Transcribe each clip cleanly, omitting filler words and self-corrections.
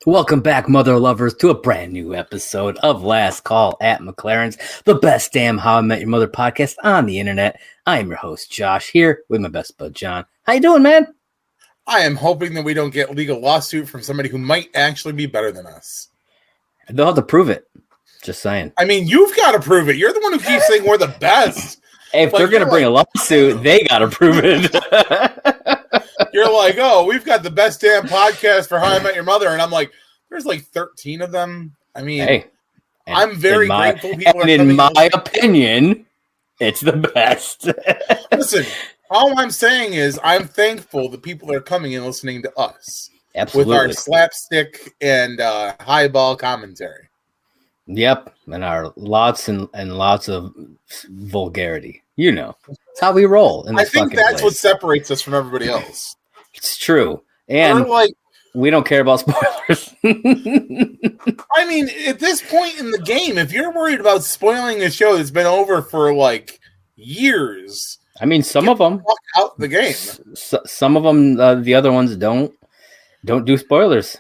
Welcome back, mother lovers, to a brand new episode of Last Call at McLaren's, the best damn How I Met Your Mother podcast on the internet. I am your host, Josh, here with my best bud, John. How you doing, man? I am hoping that we don't get a legal lawsuit from somebody who might actually be better than us. They'll have to prove it. Just saying. I mean, you've got to prove it. You're the one who keeps saying we're the best. Hey, if they're going to bring a lawsuit, they got to prove it. You're like, oh, we've got the best damn podcast for How I Met Your Mother. And I'm like, there's like 13 of them. I mean, hey, I'm very grateful. In my opinion, it's the best. Listen, all I'm saying is I'm thankful that people are coming and listening to us. Absolutely. With our slapstick and highball commentary. Yep, and our lots and lots of vulgarity. You know, it's how we roll. In this I think that's what separates us from everybody else. It's true, and we don't care about spoilers. I mean, at this point in the game, if you're worried about spoiling a show that's been over for like years, I mean, some of them out the game. Some of them, the other ones don't do spoilers.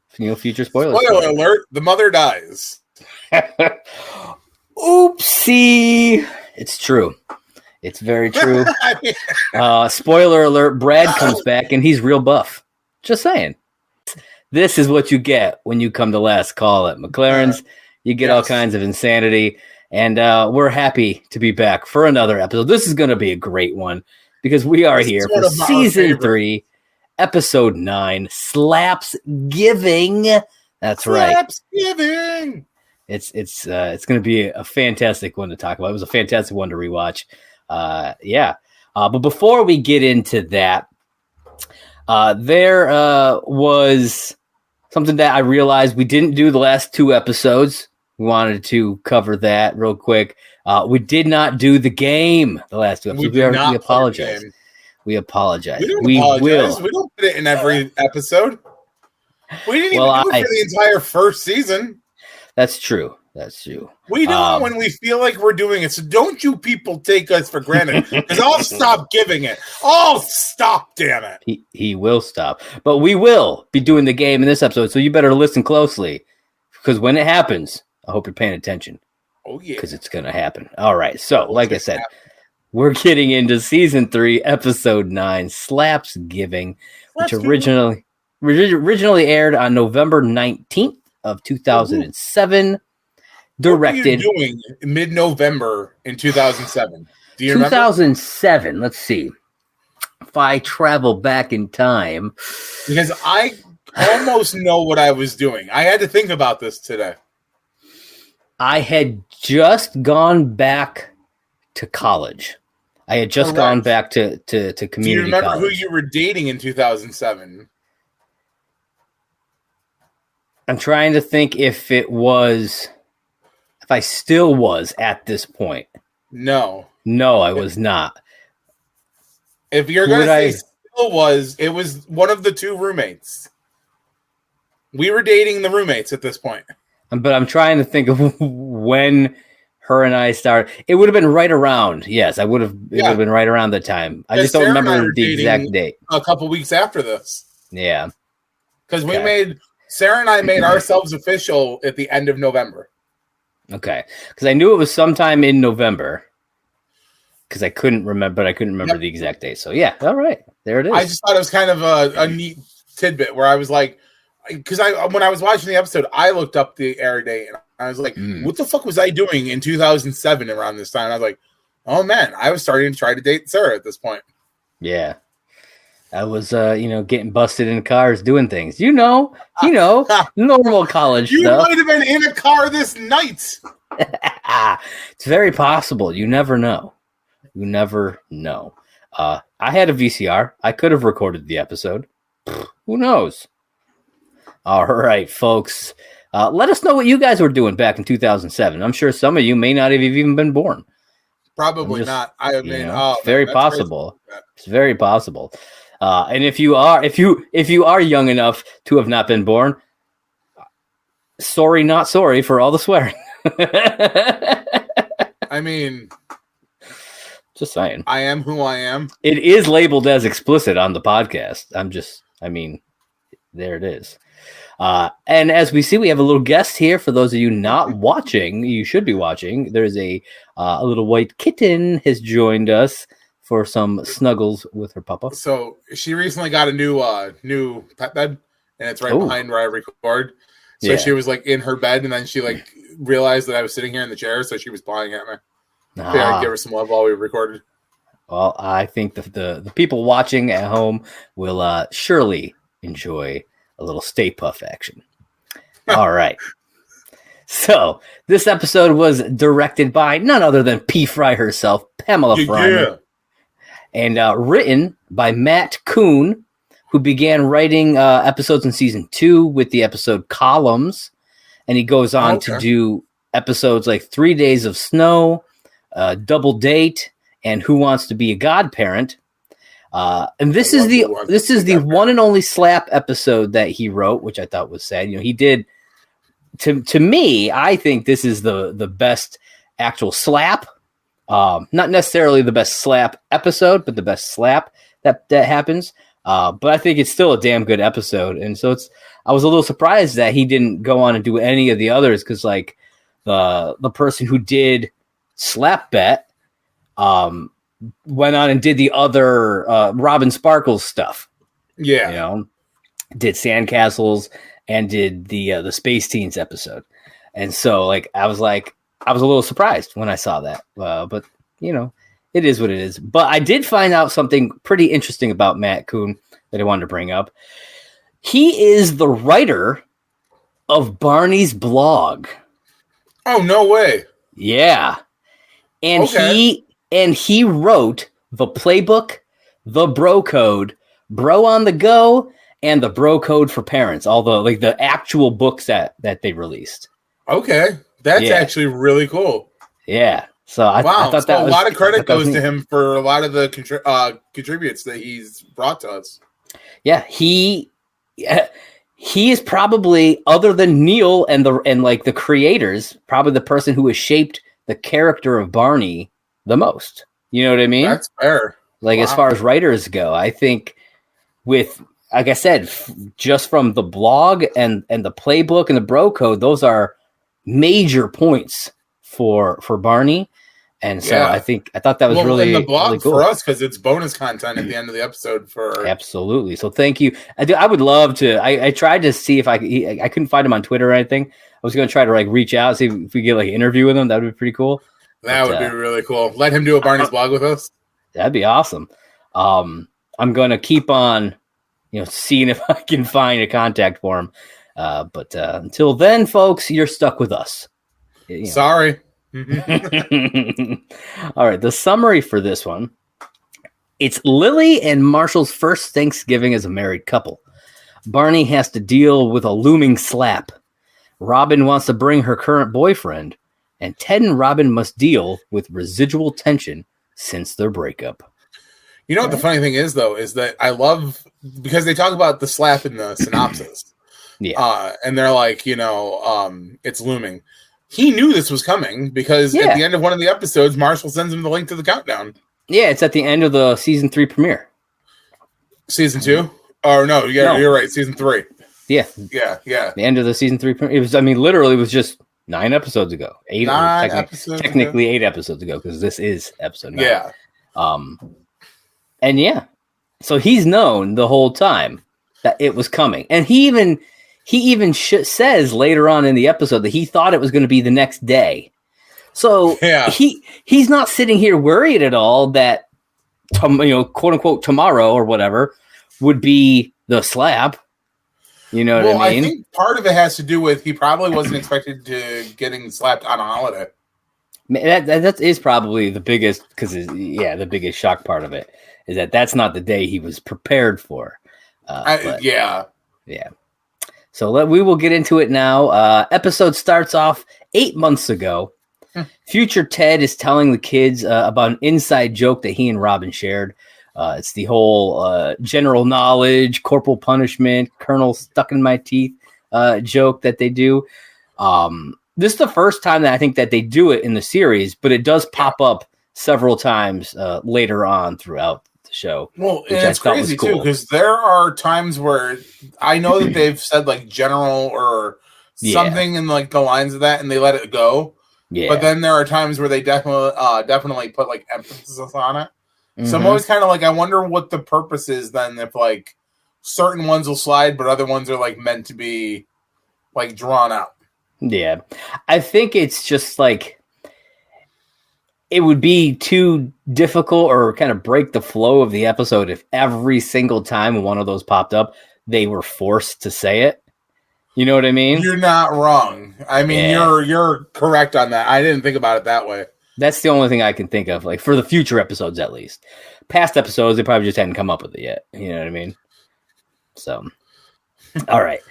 Future spoilers. Spoiler alert: the mother dies. Oopsie! It's true. It's very true. Spoiler alert: Brad comes back and he's real buff. Just saying. This is what you get when you come to Last Call at McLaren's. You get all kinds of insanity, and we're happy to be back for another episode. This is going to be a great one because we are here for season 3, episode 9, Slapsgiving. That's right. Slapsgiving. It's going to be a fantastic one to talk about. It was a fantastic one to rewatch. But before we get into that, there was something that I realized we didn't do the last 2 episodes. We wanted to cover that real quick. We did not do the game the last 2 episodes. We apologize. We apologize. We will. We don't put it in every episode. We didn't even do it for the entire first season. That's true. We do it when we feel like we're doing it. So don't you people take us for granted. Because I'll stop giving it. I'll stop, damn it. He will stop. But we will be doing the game in this episode. So you better listen closely. Because when it happens, I hope you're paying attention. Oh, yeah. Because it's going to happen. All right. So, like I said, we're getting into season 3, episode 9, Slapsgiving, which originally aired on November 19th of 2007. Directed. What were you doing mid-November in 2007? Do you 2007, remember? Let's see. If I travel back in time. Because I almost know what I was doing. I had to think about this today. I had just gone back to college. I had just gone back to community college. Do you remember who you were dating in 2007? I'm trying to think if I still was at this point. No, I was not. If you're going to say still was, it was one of the 2 roommates. We were dating the roommates at this point. But I'm trying to think of when her and I started. It would have been right around. Yes, it would have been right around the time. I just don't remember the exact date. A couple weeks after this. Yeah. Because Sarah and I made ourselves official at the end of November. Okay. Because I knew it was sometime in November. Because I couldn't remember, the exact date. So, yeah. All right. There it is. I just thought it was kind of a neat tidbit where I was like, because when I was watching the episode, I looked up the air date and I was like, what the fuck was I doing in 2007 around this time? And I was like, oh, man, I was starting to try to date Sarah at this point. Yeah. I was, getting busted in cars doing things. Normal college you stuff. You might have been in a car this night. It's very possible. You never know. I had a VCR. I could have recorded the episode. Who knows? All right, folks. Let us know what you guys were doing back in 2007. I'm sure some of you may not have even been born. Probably not. I mean, it's very possible. It's very possible. And if you are young enough to have not been born, sorry, not sorry for all the swearing. I mean, just saying. I am who I am. It is labeled as explicit on the podcast. There it is. And as we see, we have a little guest here. For those of you not watching, you should be watching. There's a little white kitten has joined us for some snuggles with her papa. So she recently got a new pet bed, and it's right behind where I record. So she was like in her bed, and then she like realized that I was sitting here in the chair, so she was pawing at me. Yeah, I'd give her some love while we recorded. Well, I think the people watching at home will surely enjoy a little Stay Puff action. All right. So this episode was directed by none other than P. Fry herself, Pamela Fryman, and written by Matt Kuhn, who began writing episodes in season 2 with the episode Columns, and he goes on to do episodes like 3 Days of Snow, Double Date, and Who Wants to Be a Godparent. And this is the one and only Slap episode that he wrote, which I thought was sad. He did to me. I think this is the best actual Slap. Not necessarily the best Slap episode, but the best Slap that happens. But I think it's still a damn good episode. And so I was a little surprised that he didn't go on and do any of the others, because like the person who did Slap Bet went on and did the other Robin Sparkles stuff. Yeah. Did Sandcastles and did the Space Teens episode. And so like I was a little surprised when I saw that. But it is what it is. But I did find out something pretty interesting about Matt Kuhn that I wanted to bring up. He is the writer of Barney's blog. Oh, no way. Yeah. And he wrote the playbook, the bro code, bro on the go, and the bro code for parents. Although like the actual books that they released. Okay. That's actually really cool. Yeah. So I thought that a lot of credit goes to him for a lot of the contributes that he's brought to us. Yeah, he is probably, other than Neil and the creators, probably the person who has shaped the character of Barney the most. You know what I mean? That's fair. As far as writers go, I think with, like I said, just from the blog and the playbook and the bro code, those are major points for Barney. And so I thought that was really, in the blog really cool for us, because it's bonus content at the end of the episode for absolutely. So thank you. I would love to. I tried to see if I couldn't find him on Twitter or anything. I was going to try to reach out, see if we get an interview with him. That would be pretty cool. That would be really cool. Let him do a Barney's blog with us. That'd be awesome. I'm going to keep on, seeing if I can find a contact for him. But until then, folks, you're stuck with us. Sorry. All right, the summary for this one. It's Lily and Marshall's first Thanksgiving as a married couple. Barney has to deal with a looming slap. Robin wants to bring her current boyfriend, and Ted and Robin must deal with residual tension since their breakup. You know what the funny thing is, though, is that I love, because they talk about the slap in the synopsis. And they're like, it's looming. He knew this was coming because at the end of one of the episodes, Marshall sends him the link to the countdown. Yeah, it's at the end of the season 3 premiere. Season 2? Oh, no, you're right. Season 3. Yeah. The end of the season 3 premiere. It was, literally, it was just 9 episodes ago. 8 episodes technically ago. 8 episodes ago, because this is episode 9. Yeah. And so he's known the whole time that it was coming. And he even says later on in the episode that he thought it was going to be the next day. So he's not sitting here worried at all that, quote unquote, tomorrow or whatever would be the slap. You know what I mean? I think part of it has to do with he probably wasn't expected to getting slapped on a holiday. That is probably the biggest, because the biggest shock part of it is that that's not the day he was prepared for. Yeah. So we will get into it now. Episode starts off 8 months ago. Future Ted is telling the kids about an inside joke that he and Robin shared. It's the whole general knowledge, corporal punishment, Colonel stuck in my teeth joke that they do. This is the first time that I think that they do it in the series, but it does pop up several times later on throughout the show. Well, which and I it's thought was crazy cool. too, because there are times where I know that they've said like general or something in like the lines of that, and they let it go. Yeah. But then there are times where they definitely put like emphasis on it. So I'm Mhm. always kind of like, I wonder what the purpose is then, if like certain ones will slide, but other ones are like meant to be like drawn out. Yeah. I think it's just like it would be too difficult or kind of break the flow of the episode if every single time one of those popped up, they were forced to say it. You know what I mean? You're not wrong. I mean, you're correct on that. I didn't think about it that way. That's the only thing I can think of, like for the future episodes at least. Past episodes, they probably just hadn't come up with it yet. You know what I mean? So, all right.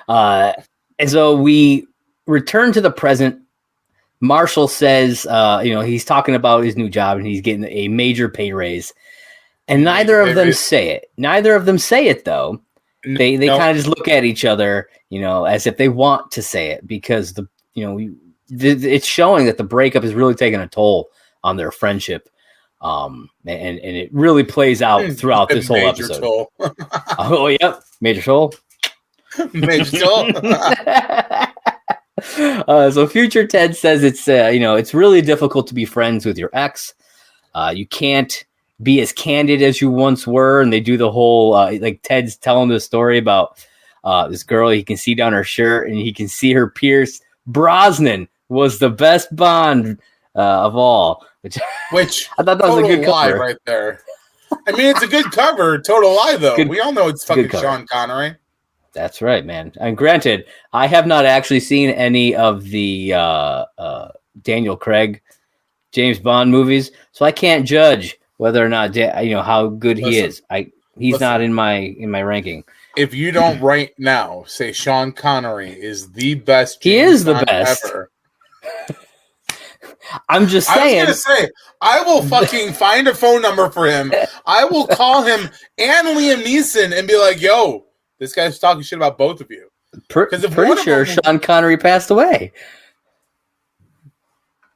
And so we return to the present. Marshall says, he's talking about his new job and he's getting a major pay raise. And neither of them say it. Neither of them say it, though. They kind of just look at each other, as if they want to say it because it's showing that the breakup is really taking a toll on their friendship. And it really plays out throughout this whole episode. Toll. Oh, yep. Major toll. Major toll. So future Ted says it's really difficult to be friends with your ex. You can't be as candid as you once were. And they do the whole, like Ted's telling the story about this girl. He can see down her shirt and he can see her pierced. Brosnan was the best Bond of all, which I thought that was a good cover right there. I mean, it's a good cover. Total lie, though. We all know it's fucking Sean Connery. That's right, man. And granted, I have not actually seen any of the Daniel Craig James Bond movies, so I can't judge whether or not how good he is. He's not in my ranking. If you don't right now say Sean Connery is the best, he is the best ever. I'm just saying. I was gonna say, I will fucking find a phone number for him. I will call him and Liam Neeson and be like, "Yo, this guy's talking shit about both of you." Pretty sure Sean Connery passed away.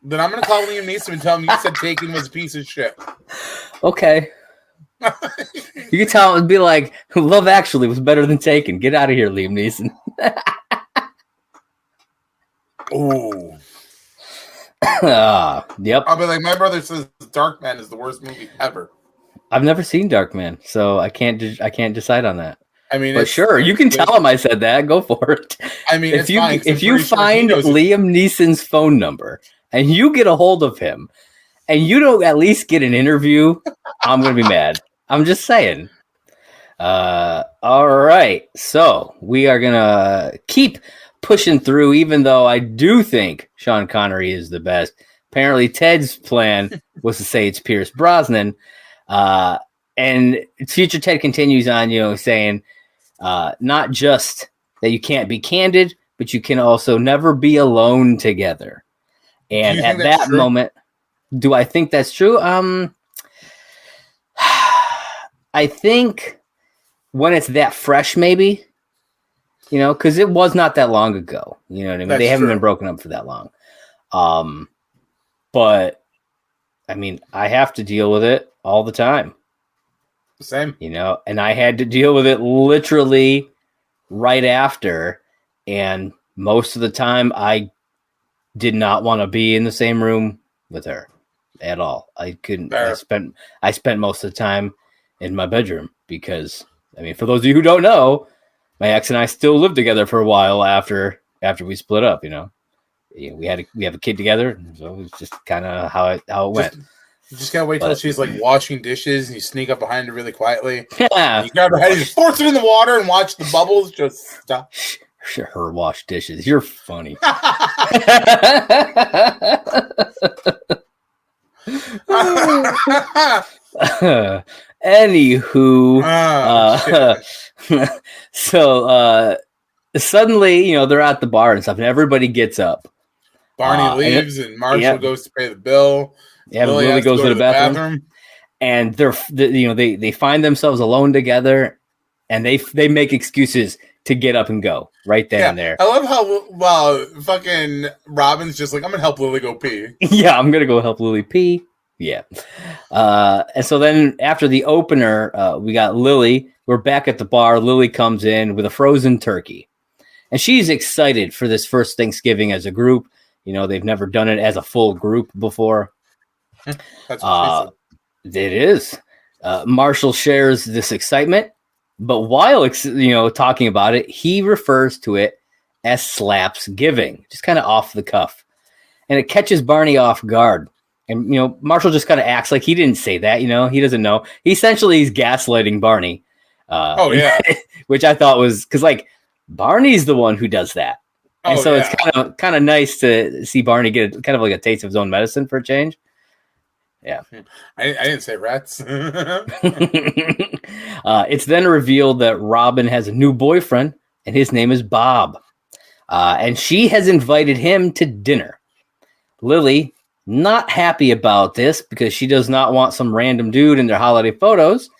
Then I'm gonna call Liam Neeson and tell him you said Taken was a piece of shit. Okay. You can tell him and be like, Love Actually was better than Taken. Get out of here, Liam Neeson. Ooh. Yep. I'll be like, my brother says Darkman is the worst movie ever. I've never seen Darkman, so I can't decide on that. I mean, but sure, you can tell him I said that. Go for it. I mean, if you find Liam Neeson's phone number and you get a hold of him and you don't at least get an interview, I'm gonna be mad. I'm just saying. All right, so we are gonna keep pushing through, even though I do think Sean Connery is the best. Apparently, Ted's plan was to say it's Pierce Brosnan, and future Ted continues on, saying not just that you can't be candid, but you can also never be alone together. And at that moment, do I think that's true? I think when it's that fresh, maybe, because it was not that long ago. You know what I mean? They haven't been broken up for that long. But I mean, I have to deal with it all the time. Same. And I had to deal with it literally right after. And most of the time, I did not want to be in the same room with her at all. I couldn't. I spent most of the time in my bedroom because, I mean, for those of you who don't know, my ex and I still lived together for a while after we split up. We have a kid together, so it's just kind of how it went. You just gotta wait till she's like washing dishes, and you sneak up behind her really quietly. Yeah, you grab her head, and you force it in the water, and watch the bubbles just stop. Her wash dishes. You're funny. Anywho, so suddenly, they're at the bar and stuff, and everybody gets up. Barney leaves, and Marshall goes to pay the bill. Yeah, Lily goes to the bathroom. And they find themselves alone together, and they make excuses to get up and go right then and there. I love how fucking Robin's just like, I'm gonna help Lily go pee. Yeah, I'm gonna go help Lily pee. Yeah. And so then after the opener, we got Lily. We're back at the bar. Lily comes in with a frozen turkey. And she's excited for this first Thanksgiving as a group. You know, they've never done it as a full group before. That's what it is. Marshall shares this excitement, but while talking about it, he refers to it as Slapsgiving, just kind of off the cuff, and it catches Barney off guard. And Marshall just kind of acts like he didn't say that. He doesn't know. He's gaslighting Barney. Which I thought was because Barney's the one who does that, and it's kind of nice to see Barney get kind of like a taste of his own medicine for a change. Yeah. I didn't say rats. It's then revealed that Robin has a new boyfriend, and his name is Bob. And she has invited him to dinner. Lily, not happy about this because she does not want some random dude in their holiday photos,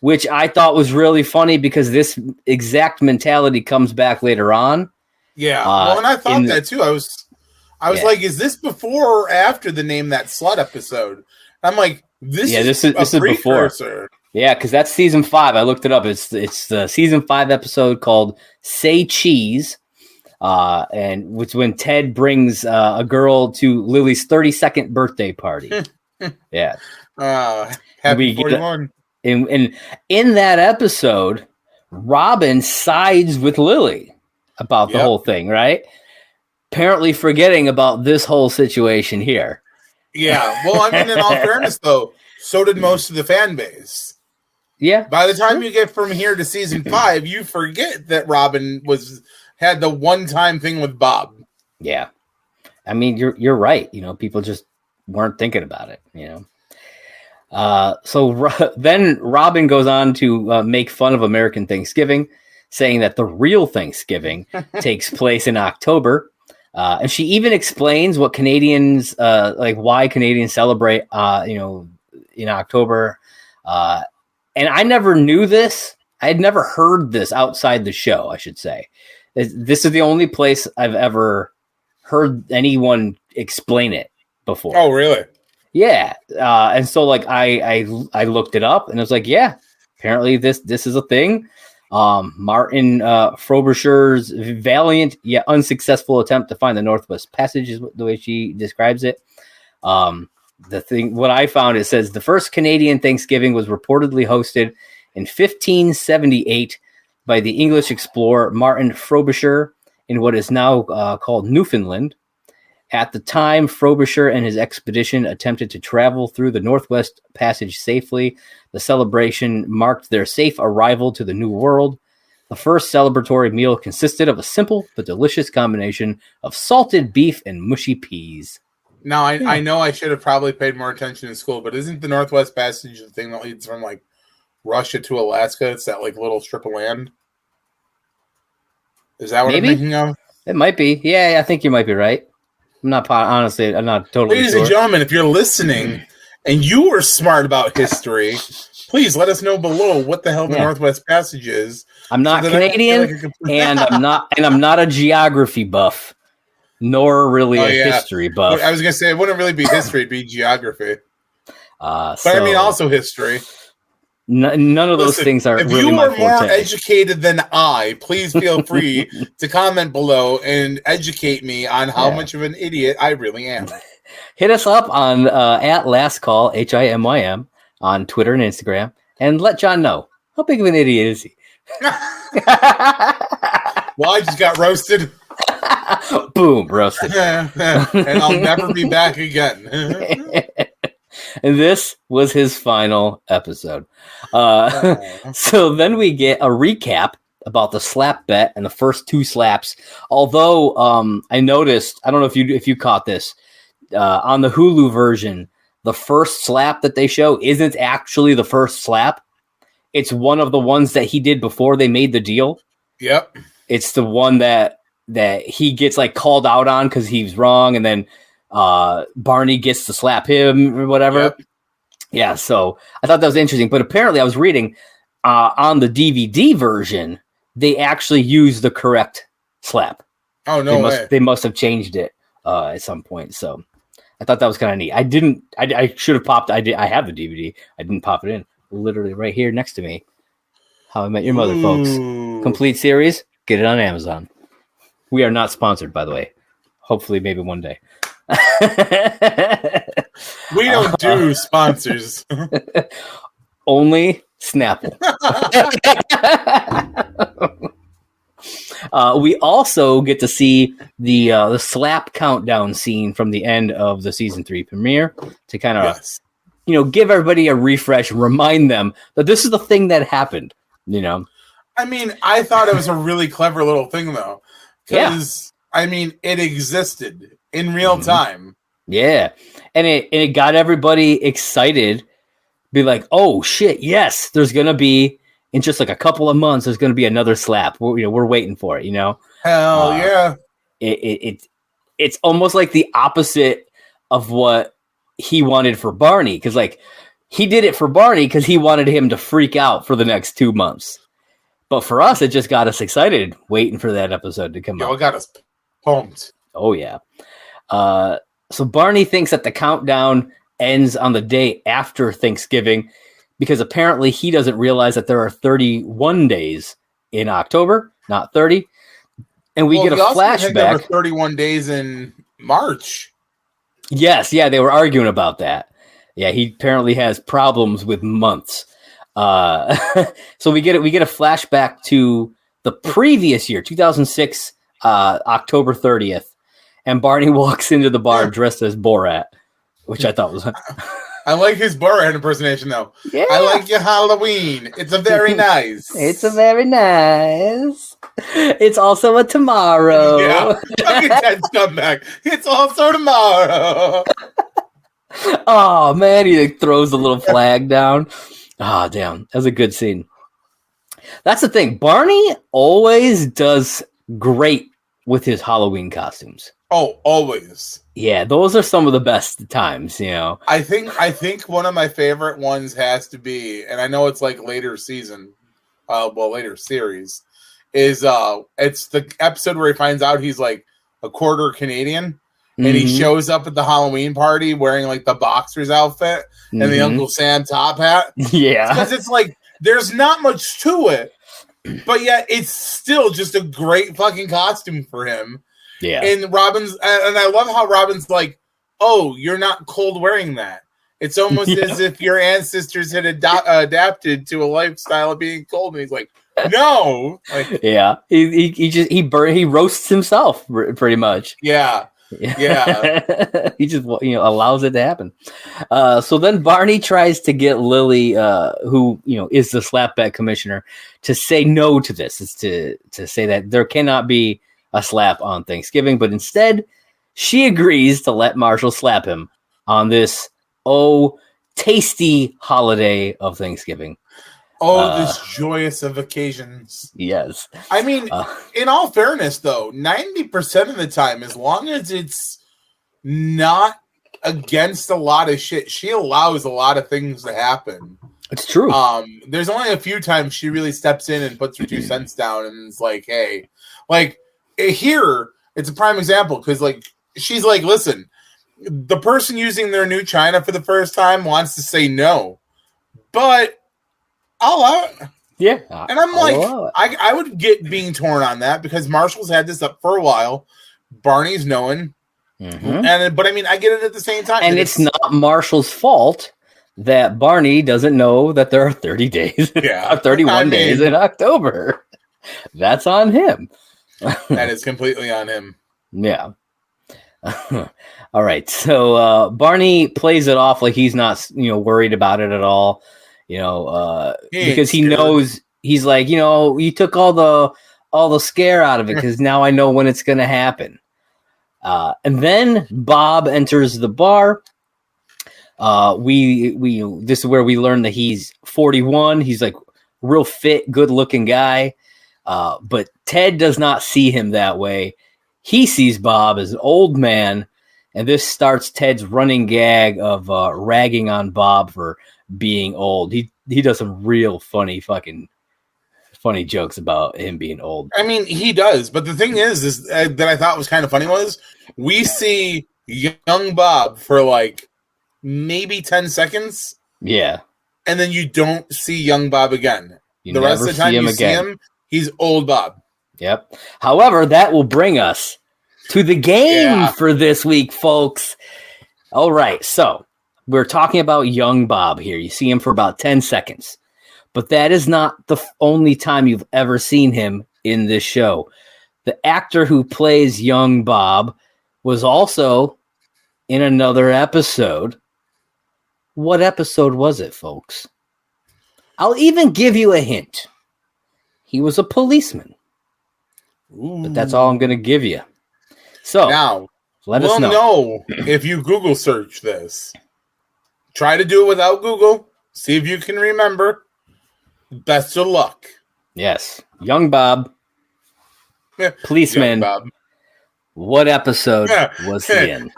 which I thought was really funny because this exact mentality comes back later on. Yeah. Well, and I thought that too. I was like, is this before or after the Name That Slut episode? I'm like, this is before. Yeah, because that's season 5. I looked it up. It's the season 5 episode called "Say Cheese," and which when Ted brings a girl to Lily's 32nd birthday party. Yeah, happy 41. And in that episode, Robin sides with Lily about the whole thing, right? Apparently forgetting about this whole situation here. Yeah. Well, I mean, in all fairness, though, so did most of the fan base. Yeah. By the time you get from here to season 5, you forget that Robin had the one-time thing with Bob. Yeah. I mean, you're right. People just weren't thinking about it, So then Robin goes on to make fun of American Thanksgiving, saying that the real Thanksgiving takes place in October. And she even explains what Canadians, why Canadians celebrate, in October. And I never knew this. I had never heard this outside the show, I should say. This is the only place I've ever heard anyone explain it before. Oh, really? Yeah. And so I looked it up and I was like, yeah, apparently this is a thing. Martin Frobisher's valiant yet unsuccessful attempt to find the Northwest Passage is the way she describes it. What I found, it says the first Canadian Thanksgiving was reportedly hosted in 1578 by the English explorer Martin Frobisher in what is now called Newfoundland. At the time, Frobisher and his expedition attempted to travel through the Northwest Passage safely. The celebration marked their safe arrival to the New World. The first celebratory meal consisted of a simple but delicious combination of salted beef and mushy peas. Now, I know I should have probably paid more attention in school, but isn't the Northwest Passage the thing that leads from Russia to Alaska? It's that little strip of land. Is that what I'm thinking of? It might be. Yeah, I think you might be right. I'm not totally Ladies sure. and gentlemen, if you're listening and you are smart about history, please let us know below what the hell the Northwest Passage is. I'm not Canadian, and I'm not a geography buff, nor really a history buff. I was gonna say it wouldn't really be history; it'd be geography. But I mean, also history. None of those things are. If really you are more educated than I, please feel free to comment below and educate me on how much of an idiot I really am. Hit us up on at Last Call HIMYM on Twitter and Instagram, and let John know how big of an idiot is he. Well, I just got roasted. Boom, roasted. And I'll never be back again. And this was his final episode. So then we get a recap about the slap bet and the first 2 slaps. Although I noticed, I don't know if you caught this, on the Hulu version, the first slap that they show isn't actually the first slap. It's one of the ones that he did before they made the deal. Yep. It's the one that he gets called out on because he was wrong, and then Barney gets to slap him or whatever. Yep. Yeah, so I thought that was interesting. But apparently I was reading on the DVD version, they actually used the correct slap. Oh, no way. They must have changed it at some point. So I thought that was kind of neat. I should have popped. I have the DVD. I didn't pop it in. Literally right here next to me. How I Met Your Mother, folks. Complete series. Get it on Amazon. We are not sponsored, by the way. Hopefully, maybe one day. We don't do sponsors. Only Snapple. We also get to see the slap countdown scene from the end of the season 3 premiere to kind of, give everybody a refresh, remind them that this is the thing that happened. I mean, I thought it was a really clever little thing, though, because I mean, it existed in real time. Yeah, and it got everybody excited. Be like, oh shit, yes, there's gonna be in just like a couple of months. There's gonna be another slap. We're waiting for it. Hell yeah. It's almost like the opposite of what he wanted for Barney, because like he did it for Barney because he wanted him to freak out for the next 2 months. But for us, it just got us excited, waiting for that episode to come out. It got us pumped. Oh yeah. So Barney thinks that the countdown ends on the day after Thanksgiving because apparently he doesn't realize that there are 31 days in October, not 30. And we get a flashback. There were 31 days in March. Yes, yeah, they were arguing about that. Yeah, he apparently has problems with months. So we get a flashback to the previous year, 2006, October 30th, and Barney walks into the bar dressed as Borat, which I thought was. I like his Borat impersonation, though. Yeah. I like your Halloween. It's a very nice. It's a very nice. It's also a tomorrow. Yeah. Look at that scumbag. It's also tomorrow. Oh, man. He throws the little flag down. Oh, damn. That was a good scene. That's the thing. Barney always does great with his Halloween costumes. Oh, always. Yeah, those are some of the best times, I think one of my favorite ones has to be, and I know it's like later season, later series, is it's the episode where he finds out he's like a quarter Canadian, and he shows up at the Halloween party wearing like the boxer's outfit and the Uncle Sam top hat. Yeah. Because it's like, there's not much to it, but yet it's still just a great fucking costume for him. Yeah. And I love how Robin's like, oh, you're not cold wearing that. It's almost as if your ancestors had adapted to a lifestyle of being cold. And he's like, no. Like, yeah. He roasts himself pretty much. Yeah. Yeah. He just allows it to happen. So then Barney tries to get Lily, who is the slapback commissioner, to say no to this. Is to say that there cannot be a slap on Thanksgiving, but instead she agrees to let Marshall slap him on this tasty holiday of Thanksgiving. This joyous of occasions. Yes. I mean, in all fairness, though, 90% of the time, as long as it's not against a lot of shit, she allows a lot of things to happen. It's true. There's only a few times she really steps in and puts her 2 cents down and is like, hey, like, here, it's a prime example because, like, she's like, listen, the person using their new china for the first time wants to say no, but I'll allow it. Yeah. And I'm like, I would get being torn on that because Marshall's had this up for a while. Barney's knowing. But I mean, I get it at the same time. And it's not Marshall's fault that Barney doesn't know that there are 30 days, 31 days in October. That's on him. That is completely on him. Yeah. All right. So Barney plays it off like he's not, worried about it at all. Because he knows he's like, you took all the scare out of it because now I know when it's going to happen. And then Bob enters the bar. This is where we learn that he's 41. He's like real fit, good looking guy. But Ted does not see him that way. He sees Bob as an old man, and this starts Ted's running gag of ragging on Bob for being old. He does some real funny jokes about him being old. I mean, he does. But the thing is that I thought was kind of funny was we see young Bob for like maybe 10 seconds. Yeah. And then you don't see young Bob again. You the rest of the time you see him, he's old Bob. Yep. However, that will bring us to the game for this week, folks. All right. So we're talking about young Bob here. You see him for about 10 seconds. But that is not the only time you've ever seen him in this show. The actor who plays young Bob was also in another episode. What episode was it, folks? I'll even give you a hint. He was a policeman. Ooh. But that's all I'm going to give you. So now, let us know. We'll know if you Google search this. Try to do it without Google. See if you can remember. Best of luck. Yes. Young Bob. Policeman. Young Bob. What episode was he in?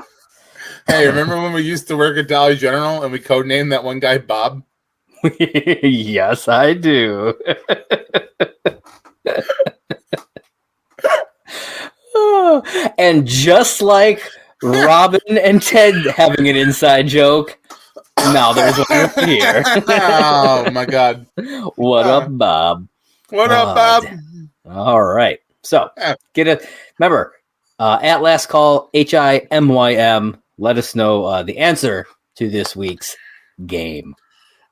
Hey, remember when we used to work at Dollar General and we codenamed that one guy Bob? Yes, I do. And just like Robin and Ted having an inside joke, now there's one here. Oh, my God. What up, Bob? What up, Bob? All right. So, remember, at last call, HIMYM, let us know the answer to this week's game.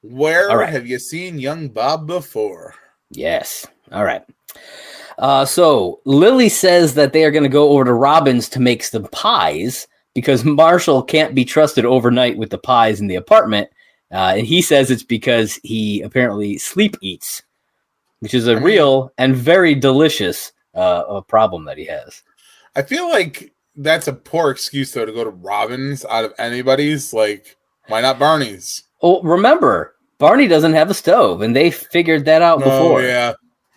Where have you seen young Bob before? Yes. All right. So Lily says that they are going to go over to Robin's to make some pies because Marshall can't be trusted overnight with the pies in the apartment. And he says it's because he apparently sleep eats, which is a real and very delicious problem that he has. I feel like that's a poor excuse, though, to go to Robin's out of anybody's. Like, why not Barney's? Oh, remember, Barney doesn't have a stove, and they figured that out before. Oh, yeah.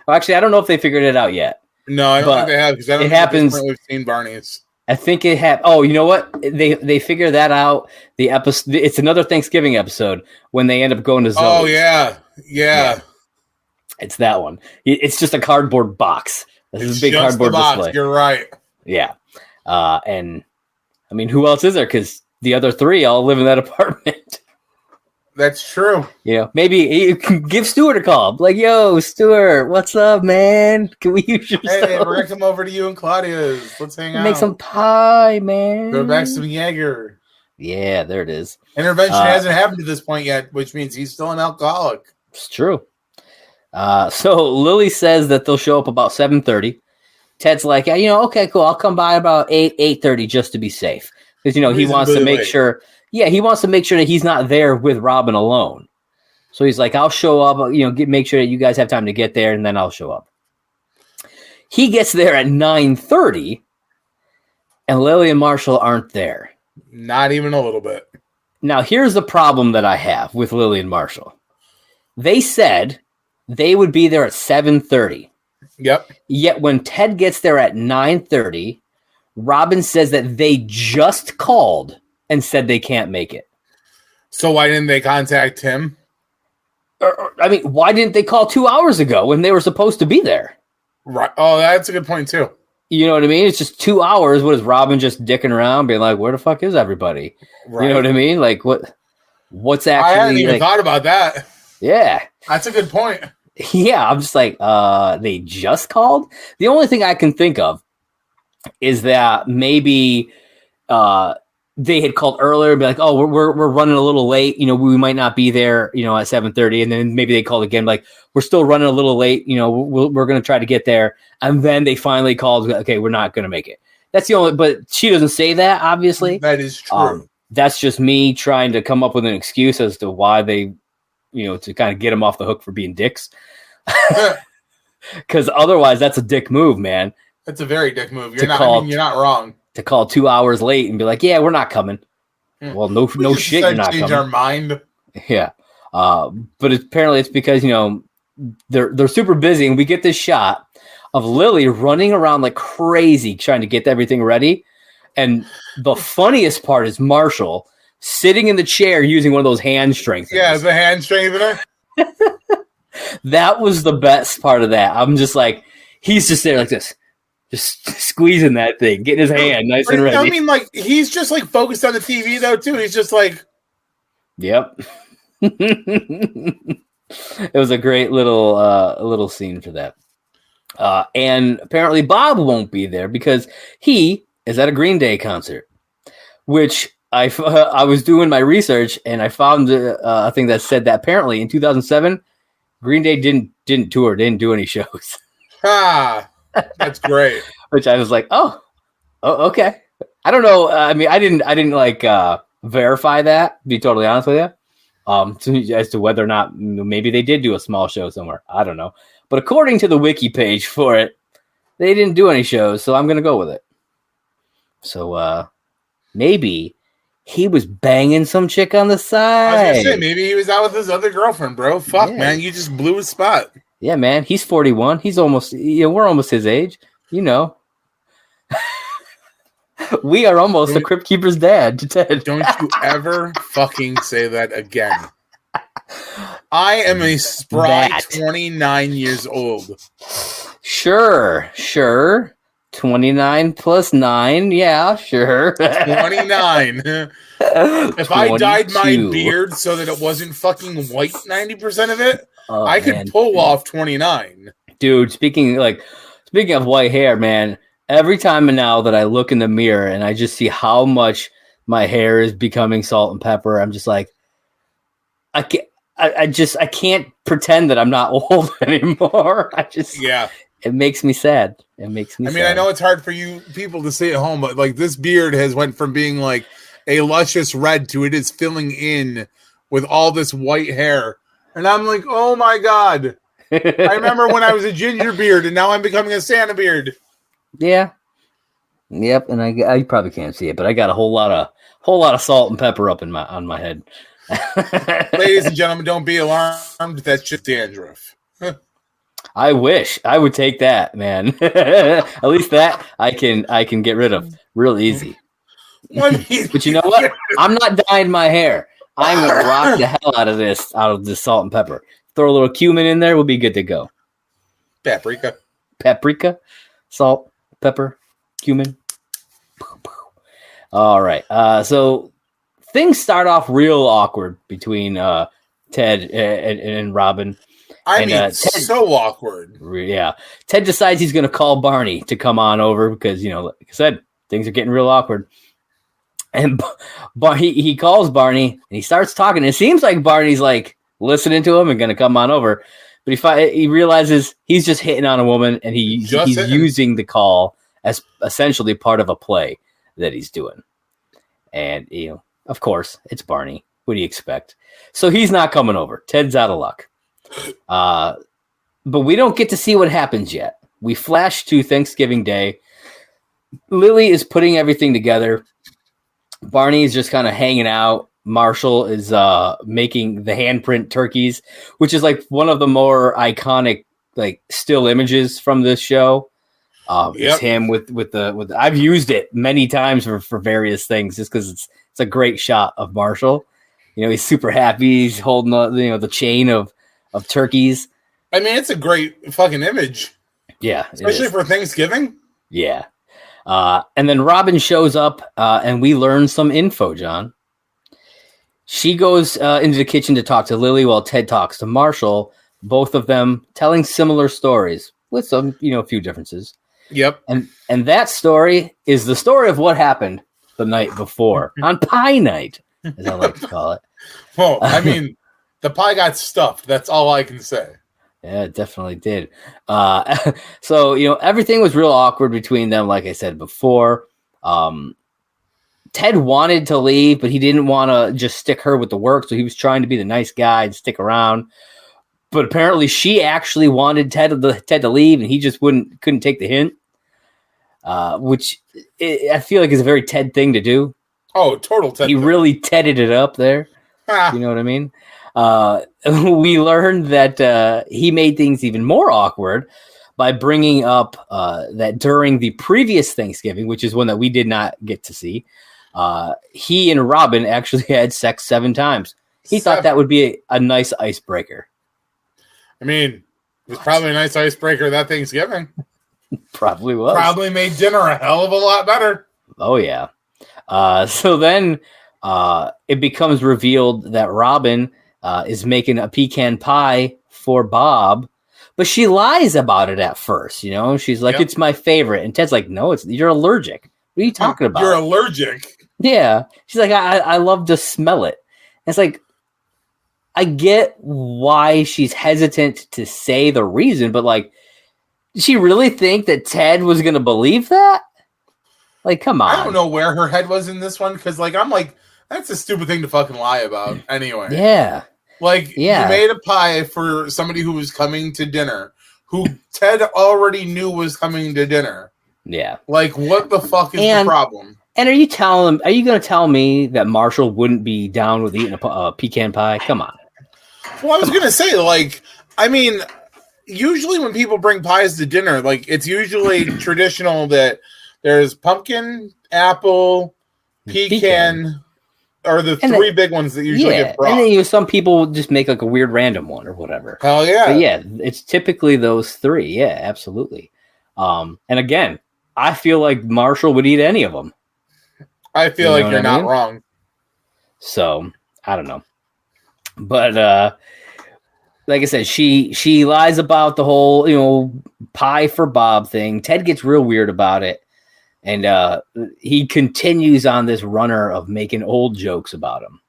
Well, actually, I don't know if they figured it out yet. No, I don't think they have, because I don't think we've seen Barney's. I think it happened. Oh, you know what? They figure that out. The episode. It's another Thanksgiving episode when they end up going to Zoe's. Oh, yeah. It's that one. It's just a cardboard box. This is a big cardboard display. You're right. Yeah. And, I mean, who else is there? Because the other three all live in that apartment. That's true. Yeah, maybe you can give Stuart a call. Like, yo, Stuart, what's up, man? Can we use your stuff? Hey, we're going to come over to you and Claudia's. Let's hang out. Make some pie, man. Go back to some Jaeger. Yeah, there it is. Intervention hasn't happened to this point yet, which means he's still an alcoholic. It's true. So Lily says that they'll show up about 7:30. Ted's like, yeah, okay, cool. I'll come by about 8:30 just to be safe. Because, he wants to make sure. Yeah, he wants to make sure that he's not there with Robin alone. So he's like, I'll show up, make sure that you guys have time to get there, and then I'll show up. He gets there at 9:30, and Lily and Marshall aren't there. Not even a little bit. Now, here's the problem that I have with Lily and Marshall. They said they would be there at 7:30. Yep. Yet when Ted gets there at 9:30, Robin says that they just called and said they can't make it. So why didn't they contact him? I mean, why didn't they call 2 hours ago when they were supposed to be there? Right. Oh, that's a good point, too. You know what I mean? It's just 2 hours. What is Robin just dicking around being like, where the fuck is everybody? Right. You know what I mean? Like, what's actually... I hadn't even thought about that. Yeah. That's a good point. Yeah, I'm just like, they just called? The only thing I can think of is that maybe... they had called earlier and be like, oh, we're running a little late. We might not be there, at 7:30. And then maybe they called again, like, we're still running a little late. We're going to try to get there. And then they finally called. Okay, we're not going to make it. That's the only, but she doesn't say that, obviously. That is true. That's just me trying to come up with an excuse as to why they, to kind of get them off the hook for being dicks. Because otherwise, that's a dick move, man. That's a very dick move. You're not wrong. To call 2 hours late and be like, yeah, we're not coming. Well, no shit, you're not coming. Change our mind. Yeah. But apparently it's because, they're super busy, and we get this shot of Lily running around like crazy trying to get everything ready. And the funniest part is Marshall sitting in the chair using one of those hand strengtheners. Yeah, the hand strengthener. That was the best part of that. I'm just like, he's just there like this. just squeezing that thing, getting his hand nice and ready. I mean, like, he's just like focused on the TV though too. He's just like, yep. It was a great little scene for that. And apparently Bob won't be there because he is at a Green Day concert, which I was doing my research and I found a thing that said that apparently in 2007, Green Day didn't tour, didn't do any shows. That's great. Which I was like, oh, okay. I don't know. I mean, I didn't like verify that. To be totally honest with you, as to whether or not maybe they did do a small show somewhere. I don't know. But according to the wiki page for it, they didn't do any shows, so I'm gonna go with it. So maybe he was banging some chick on the side. I was gonna say maybe he was out with his other girlfriend, bro. Fuck, yeah. Man, you just blew his spot. Yeah, man, he's 41. He's almost, we're almost his age. We are almost the Crypt Keeper's dad to Ted. Don't you ever fucking say that again. I am a spry 29 years old. Sure. 29 plus 9. Yeah, sure. 29. If 22. I dyed my beard so that it wasn't fucking white 90% of it, I could pull off 29. Dude, speaking of white hair, man, every time now that I look in the mirror and I just see how much my hair is becoming salt and pepper, I'm just like, I can't pretend that I'm not old anymore. It makes me sad. I mean, I know it's hard for you people to see at home, but like this beard has went from being like a luscious red to it is filling in with all this white hair. And I'm like, oh my God. I remember when I was a ginger beard and now I'm becoming a Santa beard. Yeah. Yep. And I probably can't see it, but I got a whole lot of salt and pepper up on my head. Ladies and gentlemen, don't be alarmed. That's just dandruff. I wish I would take that, man. At least that I can get rid of real easy. But you know what? I'm not dyeing my hair. I'm gonna rock the hell out of this salt and pepper. Throw a little cumin in there, we'll be good to go. Paprika, salt, pepper, cumin. All right. So things start off real awkward between Ted and Robin. Ted, so awkward. Yeah. Ted decides he's going to call Barney to come on over because, like I said, things are getting real awkward. And he calls Barney and he starts talking. It seems like Barney's like listening to him and going to come on over. But he realizes he's just hitting on a woman and he's using the call as essentially part of a play that he's doing. And, of course, it's Barney. What do you expect? So he's not coming over. Ted's out of luck. But we don't get to see what happens yet. We flash to Thanksgiving Day. Lily is putting everything together. Barney is just kind of hanging out. Marshall is making the handprint turkeys, which is like one of the more iconic like still images from this show. It's him with the I've used it many times for various things just because it's a great shot of Marshall. He's super happy. He's holding the chain of turkeys. I mean, it's a great fucking image. Yeah, especially for Thanksgiving. Yeah. And then Robin shows up, and we learn some info, John. She goes into the kitchen to talk to Lily while Ted talks to Marshall, both of them telling similar stories with some, few differences. Yep. And that story is the story of what happened the night before on Pie Night, as I like to call it. Well, I mean, the pie got stuffed. That's all I can say. Yeah, it definitely did. So, everything was real awkward between them, like I said before. Ted wanted to leave, but he didn't want to just stick her with the work, so he was trying to be the nice guy and stick around. But apparently she actually wanted Ted to leave, and he just couldn't take the hint, which I feel like is a very Ted thing to do. Oh, total Ted. He really Tedded it up there. You know what I mean? We learned that he made things even more awkward by bringing up that during the previous Thanksgiving, which is one that we did not get to see, he and Robin actually had sex 7 times. He thought that would be a nice icebreaker. I mean, it was probably a nice icebreaker that Thanksgiving. Probably was. Probably made dinner a hell of a lot better. Oh, yeah. So then it becomes revealed that Robin is making a pecan pie for Bob, but she lies about it at first. She's like, It's my favorite. And Ted's like, no, you're allergic. What are you talking about? You're allergic. Yeah. She's like, I love to smell it. And it's like, I get why she's hesitant to say the reason, but like, did she really think that Ted was going to believe that? Like, come on. I don't know where her head was in this one, because like I'm like, that's a stupid thing to fucking lie about anyway. Yeah. Like, you made a pie for somebody who was coming to dinner, who Ted already knew was coming to dinner. Yeah. Like, what the fuck is the problem? And are you going to tell me that Marshall wouldn't be down with eating a pecan pie? Come on. Well, I was going to say, like, I mean, usually when people bring pies to dinner, like, it's usually traditional that there's pumpkin, apple, pecan, are the three big ones that usually get brought. And then some people just make like a weird random one or whatever. Hell yeah. But yeah, it's typically those three. Yeah, absolutely. And again, I feel like Marshall would eat any of them. I feel like you're not wrong. So, I don't know. But like I said, she lies about the whole, pie for Bob thing. Ted gets real weird about it. And he continues on this runner of making old jokes about him.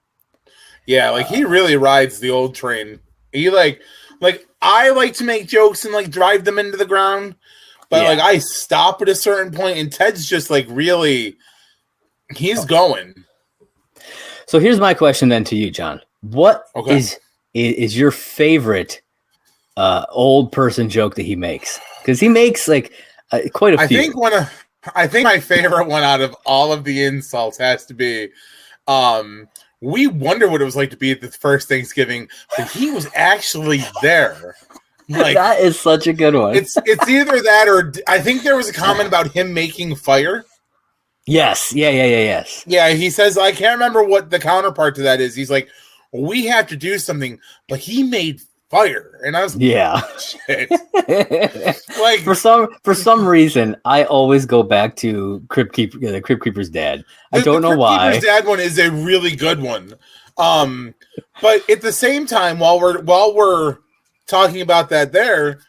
Yeah, like he really rides the old train. He like I like to make jokes and like drive them into the ground, but like I stop at a certain point, and Ted's just like really, he's going. So here's my question then to you, John. What is your favorite old person joke that he makes? Because he makes like quite a few. I think my favorite one out of all of the insults has to be, we wonder what it was like to be at the first Thanksgiving, but he was actually there. Like, that is such a good one. It's either that or I think there was a comment about him making fire. Yes. Yes. Yeah, he says, I can't remember what the counterpart to that is. He's like, we have to do something, but he made fire. And I was shit. Like for some reason I always go back to the Crypt Keeper's dad. I don't know why. The Crypt Keeper's dad one is a really good one. But at the same time, while we're talking about that there,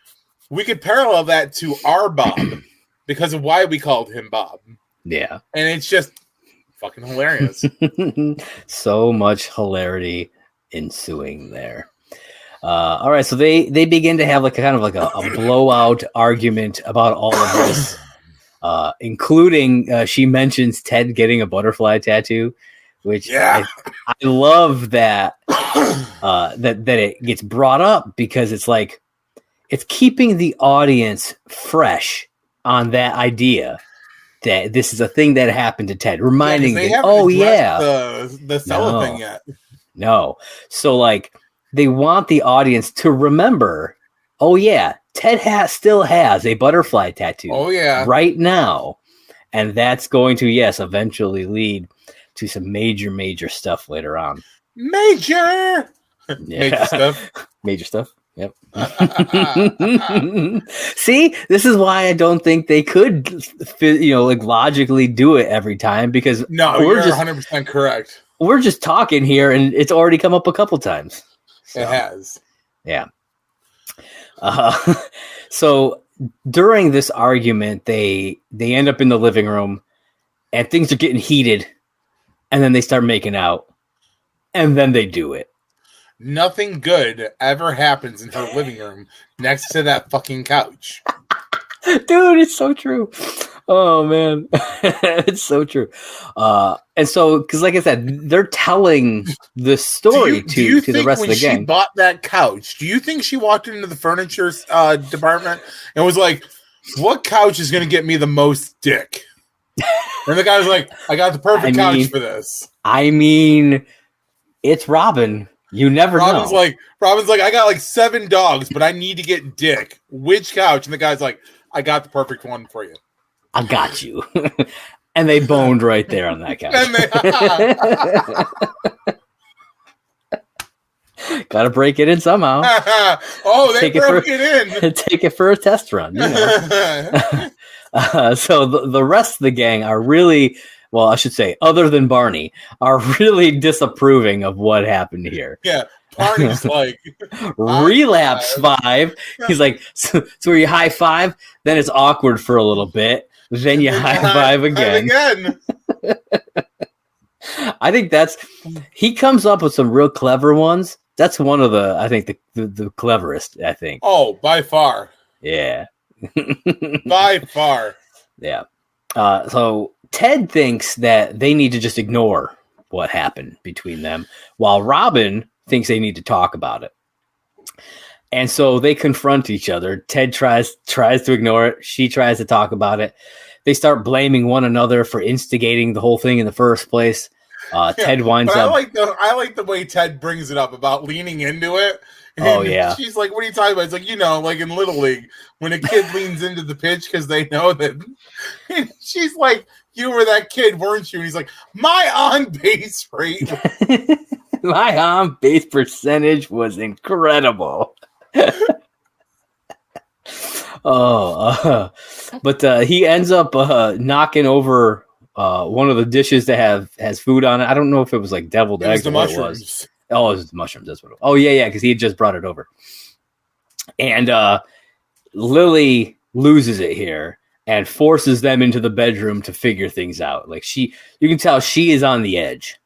we could parallel that to our Bob because of why we called him Bob. Yeah. And it's just fucking hilarious. So much hilarity ensuing there. All right, so they begin to have like a kind of like a blowout argument about all of this, including she mentions Ted getting a butterfly tattoo, which I love that that it gets brought up because it's like it's keeping the audience fresh on that idea that this is a thing that happened to Ted, reminding them, the cellophane yet. No, so like. They want the audience to remember, Ted still has a butterfly tattoo right now. And that's going to, eventually lead to some major stuff later on. Major stuff. Yep. See, this is why I don't think they could, like logically do it every time because you're 100% correct. We're just talking here and it's already come up a couple times. So, it has. Yeah. So during this argument, they end up in the living room and things are getting heated and then they start making out and then they do it. Nothing good ever happens in her living room next to that fucking couch. Dude, it's so true. Oh, man. It's so true. And so, because like I said, they're telling the story to the rest of the gang. She bought that couch, do you think she walked into the furniture department and was like, what couch is going to get me the most dick? And the guy was like, I got the perfect couch for this. I mean, it's Robin. You never know. Robin's like, I got like 7 dogs, but I need to get dick. Which couch? And the guy's like, I got the perfect one for you. I got you. And they boned right there on that couch. Gotta break it in somehow. They broke it in. Take it for a test run. You know. So the rest of the gang are really, well, I should say, other than Barney, are really disapproving of what happened here. Yeah, Barney's like relapse five. He's like, so you high five, then it's awkward for a little bit, then you high five again. I think he comes up with some real clever ones. That's one of the cleverest, I think. Oh, by far. Yeah. By far. Yeah. So Ted thinks that they need to just ignore what happened between them, while Robin thinks they need to talk about it. And so they confront each other. Ted tries to ignore it. She tries to talk about it. They start blaming one another for instigating the whole thing in the first place. Ted winds up. I like the way Ted brings it up about leaning into it. Oh, yeah. She's like, what are you talking about? It's like, like in Little League, when a kid leans into the pitch because they know that. She's like, you were that kid, weren't you? And he's like, my on-base rate. My on-base percentage was incredible. But he ends up knocking over one of the dishes that has food on it. I don't know if it was like deviled eggs or what it was. Oh, it was the mushrooms. That's what it was. Oh, yeah, because he had just brought it over. And Lily loses it here and forces them into the bedroom to figure things out. Like you can tell she is on the edge.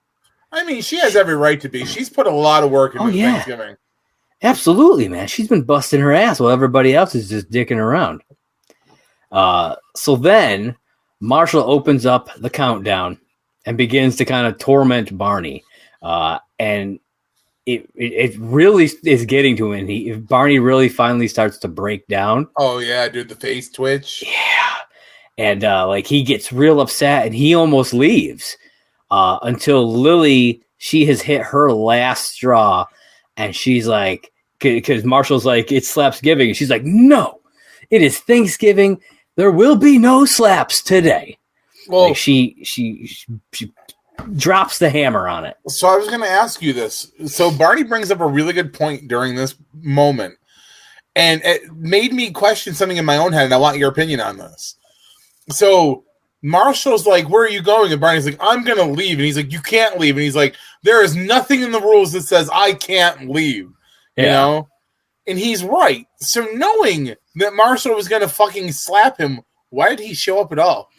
I mean, she has every right to be. She's put a lot of work into Thanksgiving. Absolutely, man. She's been busting her ass while everybody else is just dicking around. So then Marshall opens up the countdown and begins to kind of torment Barney. And it really is getting to him. Barney really finally starts to break down. Oh, yeah, dude, the face twitch. Yeah. And he gets real upset and he almost leaves until Lily, she has hit her last straw. And she's like, because Marshall's like, it's Slapsgiving. And she's like, no, it is Thanksgiving. There will be no slaps today. Well, she drops the hammer on it. So I was going to ask you this. So Barney brings up a really good point during this moment. And it made me question something in my own head. And I want your opinion on this. So Marshall's like, where are you going? And Barney's like, I'm going to leave. And he's like, you can't leave. And he's like, there is nothing in the rules that says I can't leave. You know? And he's right. So knowing that Marshall was going to fucking slap him, why did he show up at all?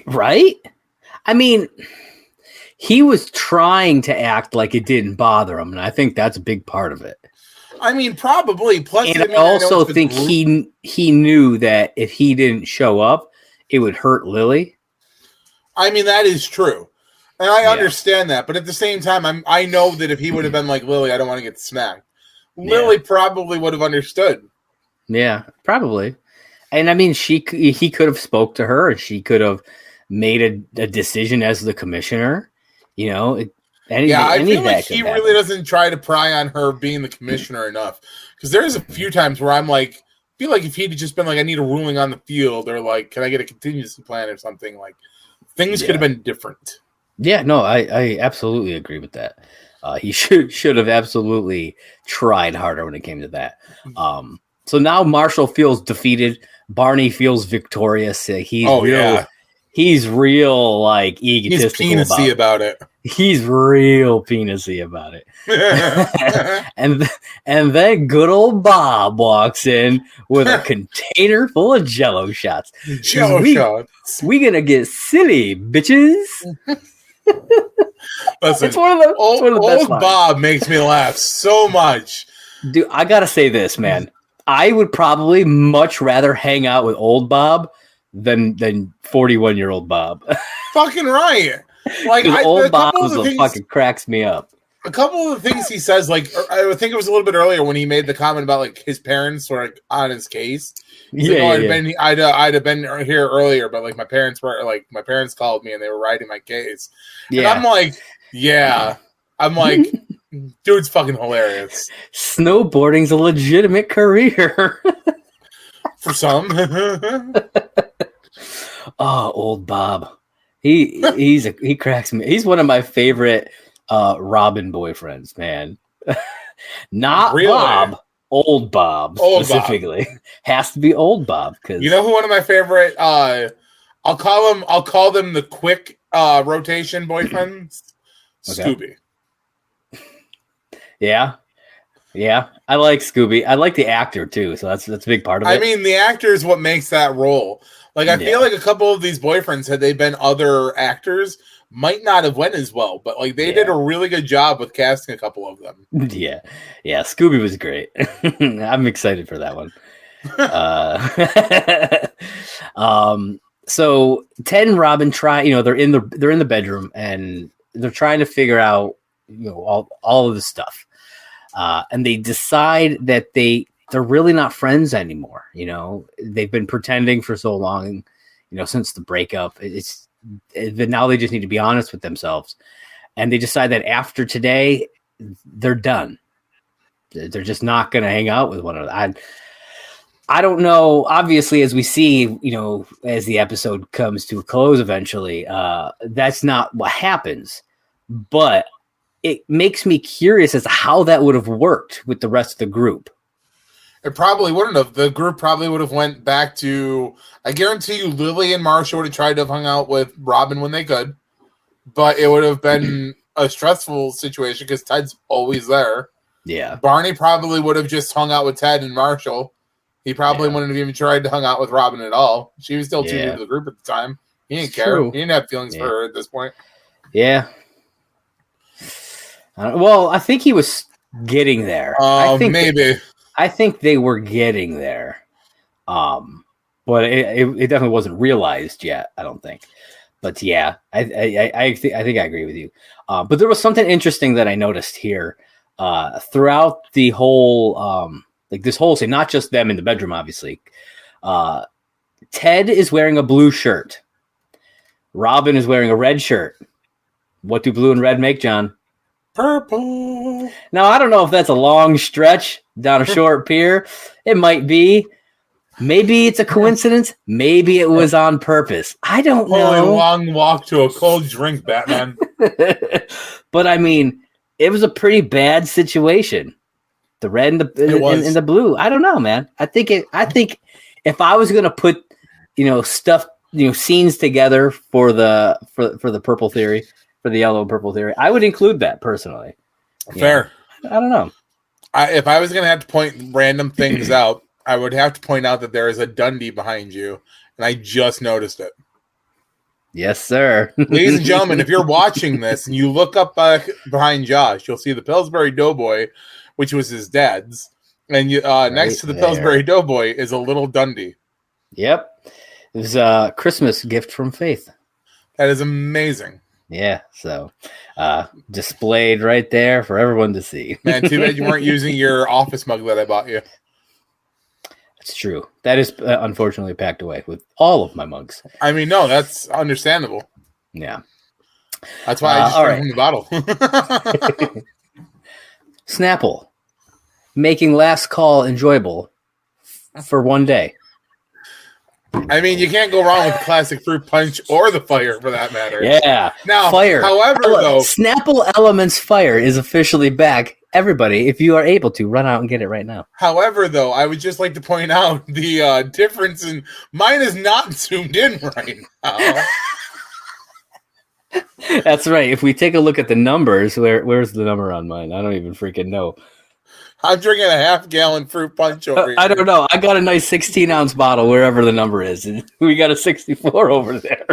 Right? I mean, he was trying to act like it didn't bother him. And I think that's a big part of it. I mean, probably. Plus, and I also think he knew that if he didn't show up, it would hurt Lily. I mean, that is true. And I understand that. But at the same time, I know that if he would have been like, Lily, I don't want to get smacked. Lily probably would have understood. Yeah, probably. And I mean, he could have spoke to her and she could have made a decision as the commissioner. You know, I feel like he really doesn't try to pry on her being the commissioner enough. Because there's a few times where I'm like, feel like if he'd just been like, I need a ruling on the field, or like, can I get a contingency plan or something, like things could have been different. Yeah, no, I absolutely agree with that. He should have absolutely tried harder when it came to that. So now Marshall feels defeated. Barney feels victorious. He's real like egotistical about it. He's real penisy about it. and then good old Bob walks in with a container full of Jello shots. We gonna get silly, bitches. Listen, it's one of the best lines. Bob makes me laugh so much. Dude, I gotta say this, man. I would probably much rather hang out with old Bob than 41-year-old Bob. Fucking right. Like old Bob fucking cracks me up. A couple of the things he says, like I think it was a little bit earlier when he made the comment about like his parents were like on his case. I'd have been here earlier, but like my parents called me and they were writing my case. Yeah. And I'm like, dude's fucking hilarious. Snowboarding's a legitimate career. For some. Oh, old Bob. He cracks me. He's one of my favorite Robin boyfriends, man. Not really? Bob. Old Bob specifically. Has to be Old Bob because you know who one of my favorite. I'll call them the quick rotation boyfriends. Okay. Scooby. Yeah. I like Scooby. I like the actor too, so that's a big part of it. I mean, the actor is what makes that role. Like, I feel like a couple of these boyfriends, had they been other actors, might not have went as well. But like, they did a really good job with casting a couple of them. Yeah. Scooby was great. I'm excited for that one. So Ted and Robin try. They're in the bedroom and they're trying to figure out all of the stuff. And they decide that they're really not friends anymore. They've been pretending for so long, since the breakup. But now they just need to be honest with themselves. And they decide that after today, they're done. They're just not going to hang out with one another. I don't know. Obviously, as we see, as the episode comes to a close eventually, that's not what happens. But it makes me curious as to how that would have worked with the rest of the group. It probably wouldn't have. The group probably would have went back to, I guarantee you, Lily and Marsha would have tried to have hung out with Robin when they could, but it would have been a stressful situation because Ted's always there. Yeah. Barney probably would have just hung out with Ted and Marshall. He probably wouldn't have even tried to hang out with Robin at all. She was still too new to the group at the time. He didn't care. True. He didn't have feelings for her at this point. Yeah. Well, I think he was getting there. Maybe. I think they were getting there. But it definitely wasn't realized yet, I don't think. But yeah, I think I agree with you. But there was something interesting that I noticed here throughout the whole this whole scene, not just them in the bedroom, obviously. Ted is wearing a blue shirt. Robin is wearing a red shirt. What do blue and red make, John? Purple. Now, I don't know if that's a long stretch down a short pier. It might be. Maybe it's a coincidence. Maybe it was on purpose. I don't know. A long walk to a cold drink, Batman. But I mean, it was a pretty bad situation. The red and the blue. I don't know, man. I think if I was gonna put stuff scenes together for the purple theory, for the yellow and purple theory, I would include that personally. Fair. I don't know. If I was gonna have to point random things out, I would have to point out that there is a Dundee behind you, and I just noticed it. Yes, sir. Ladies and gentlemen, if you're watching this and you look up behind Josh, you'll see the Pillsbury Doughboy, which was his dad's, and next to the Pillsbury Doughboy is a little Dundee. Yep. It was a Christmas gift from Faith. That is amazing. Yeah, so displayed right there for everyone to see. Man, too bad you weren't using your office mug that I bought you. That's true. That is unfortunately packed away with all of my mugs. I mean, no, that's understandable. Yeah. That's why I just drank from the bottle. Snapple. Making last call enjoyable for one day. I mean, you can't go wrong with the classic fruit punch or the fire for that matter. Yeah. Now, fire. However, though, Snapple Elements Fire is officially back. Everybody, if you are able to, run out and get it right now. However, though, I would just like to point out the difference in mine is not zoomed in right now. That's right. If we take a look at the numbers, where's the number on mine? I don't even freaking know. I'm drinking a half-gallon fruit punch over here. I don't know. I got a nice 16-ounce bottle wherever the number is. And we got a 64 over there.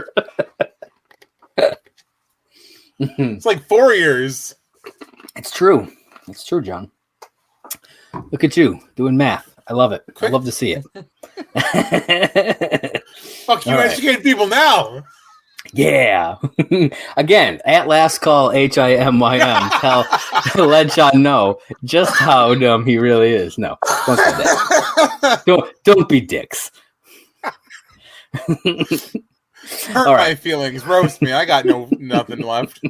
It's like 4 years. It's true. It's true, John. Look at you doing math. I love it. I love to see it. Fuck you, educated people now. Yeah. Again, at last call HIMYM. Let John know just how dumb he really is. No, don't say that. Don't be dicks. Hurt my feelings. Roast me. I got nothing left.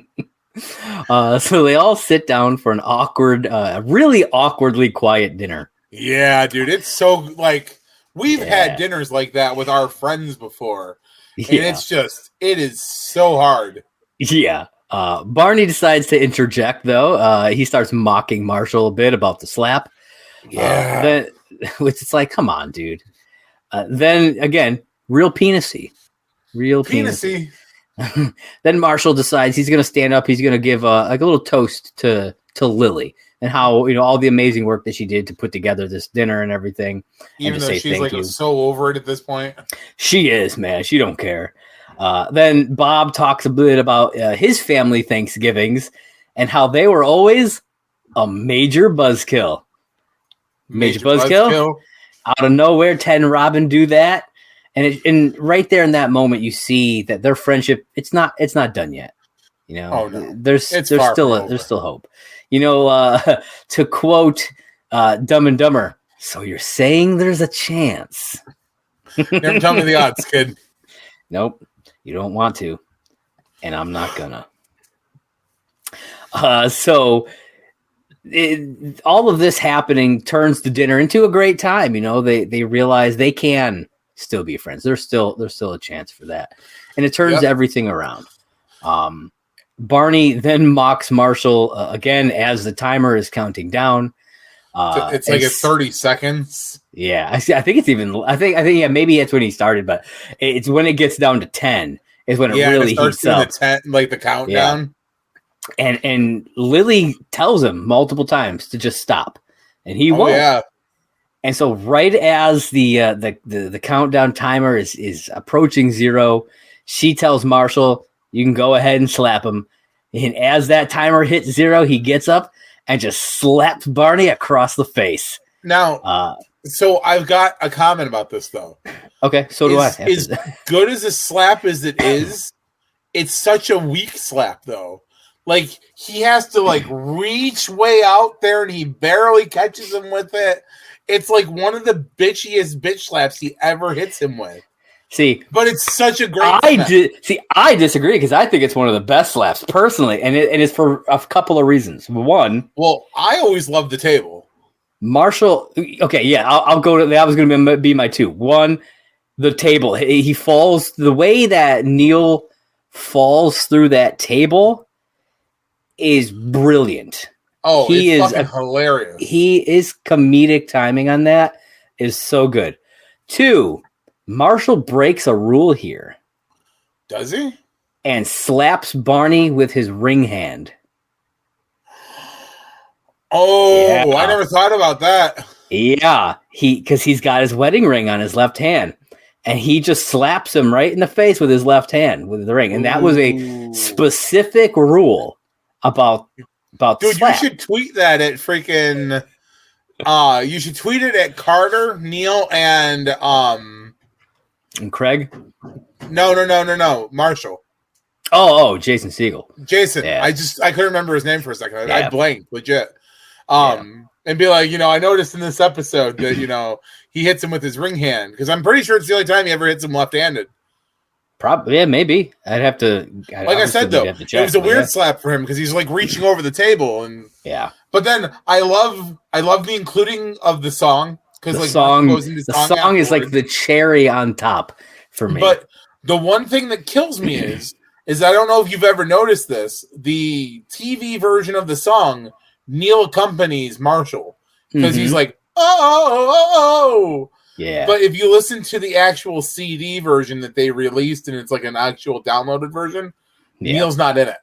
So they all sit down for an awkward, really awkwardly quiet dinner. Yeah, dude. It's so like we've had dinners like that with our friends before. And it is so hard. Yeah. Barney decides to interject, though. He starts mocking Marshall a bit about the slap. Yeah. Then, which it's like, come on, dude. Then again, real penisy. Then Marshall decides he's going to stand up. He's going to give like a little toast to Lily and how, all the amazing work that she did to put together this dinner and everything. Even though she's like so over it at this point. She is, man. She don't care. Then Bob talks a bit about his family Thanksgivings and how they were always a major buzzkill. Major buzzkill. Out of nowhere, Ted and Robin do that. And right there in that moment, you see that their friendship, it's not done yet. Oh, no. There's still hope. To quote Dumb and Dumber, so you're saying there's a chance. Never tell me the odds, kid. Nope, you don't want to, and I'm not gonna. All of this happening turns the dinner into a great time. They realize they can still be friends. There's still a chance for that, and it turns everything around. Barney then mocks Marshall again as the timer is counting down. It's like at 30 seconds. Yeah, I think it's even. I think maybe that's when he started, but it's when it gets down to 10 is when it really heats up. The countdown. Yeah. And Lily tells him multiple times to just stop, and he won't. Yeah. And so right as the countdown timer is approaching 0, she tells Marshall, you can go ahead and slap him. And as that timer hits 0, he gets up and just slaps Barney across the face. Now, so I've got a comment about this, though. Okay, so do I. As good as a slap as it is, it's such a weak slap, though. Like, he has to, reach way out there, and he barely catches him with it. It's like one of the bitchiest bitch slaps he ever hits him with. See, but it's such a great. I disagree because I think it's one of the best slaps personally, and it's for a couple of reasons. One, well, I always love the table. Marshall. Okay, yeah, I'll go to that. Was going to be my 2. One, the table. He falls the way that Neil falls through that table is brilliant. Oh, he is fucking hilarious. He is comedic timing on that is so good. 2, Marshall breaks a rule here. Does he? And slaps Barney with his ring hand. Oh, yeah. I never thought about that. Yeah, because he's got his wedding ring on his left hand. And he just slaps him right in the face with his left hand with the ring. And that was a specific rule about dude, slap. You should tweet that at freaking you should tweet it at Carter, Neil, and Craig? No. Marshall. Oh, Jason Segel. Jason. Yeah. I couldn't remember his name for a second. I blanked, legit. And be like, I noticed in this episode that, he hits him with his ring hand. Because I'm pretty sure it's the only time he ever hits him left-handed. Probably, yeah, maybe. I'd have to. Like I said, though, it was a weird slap for him because he's like reaching over the table, and But then I love the including of the song because the song is like the cherry on top for me. But the one thing that kills me is I don't know if you've ever noticed this. The TV version of the song, Neil accompanies Marshall because he's like, oh. Yeah. But if you listen to the actual CD version that they released and it's like an actual downloaded version, Neil's not in it.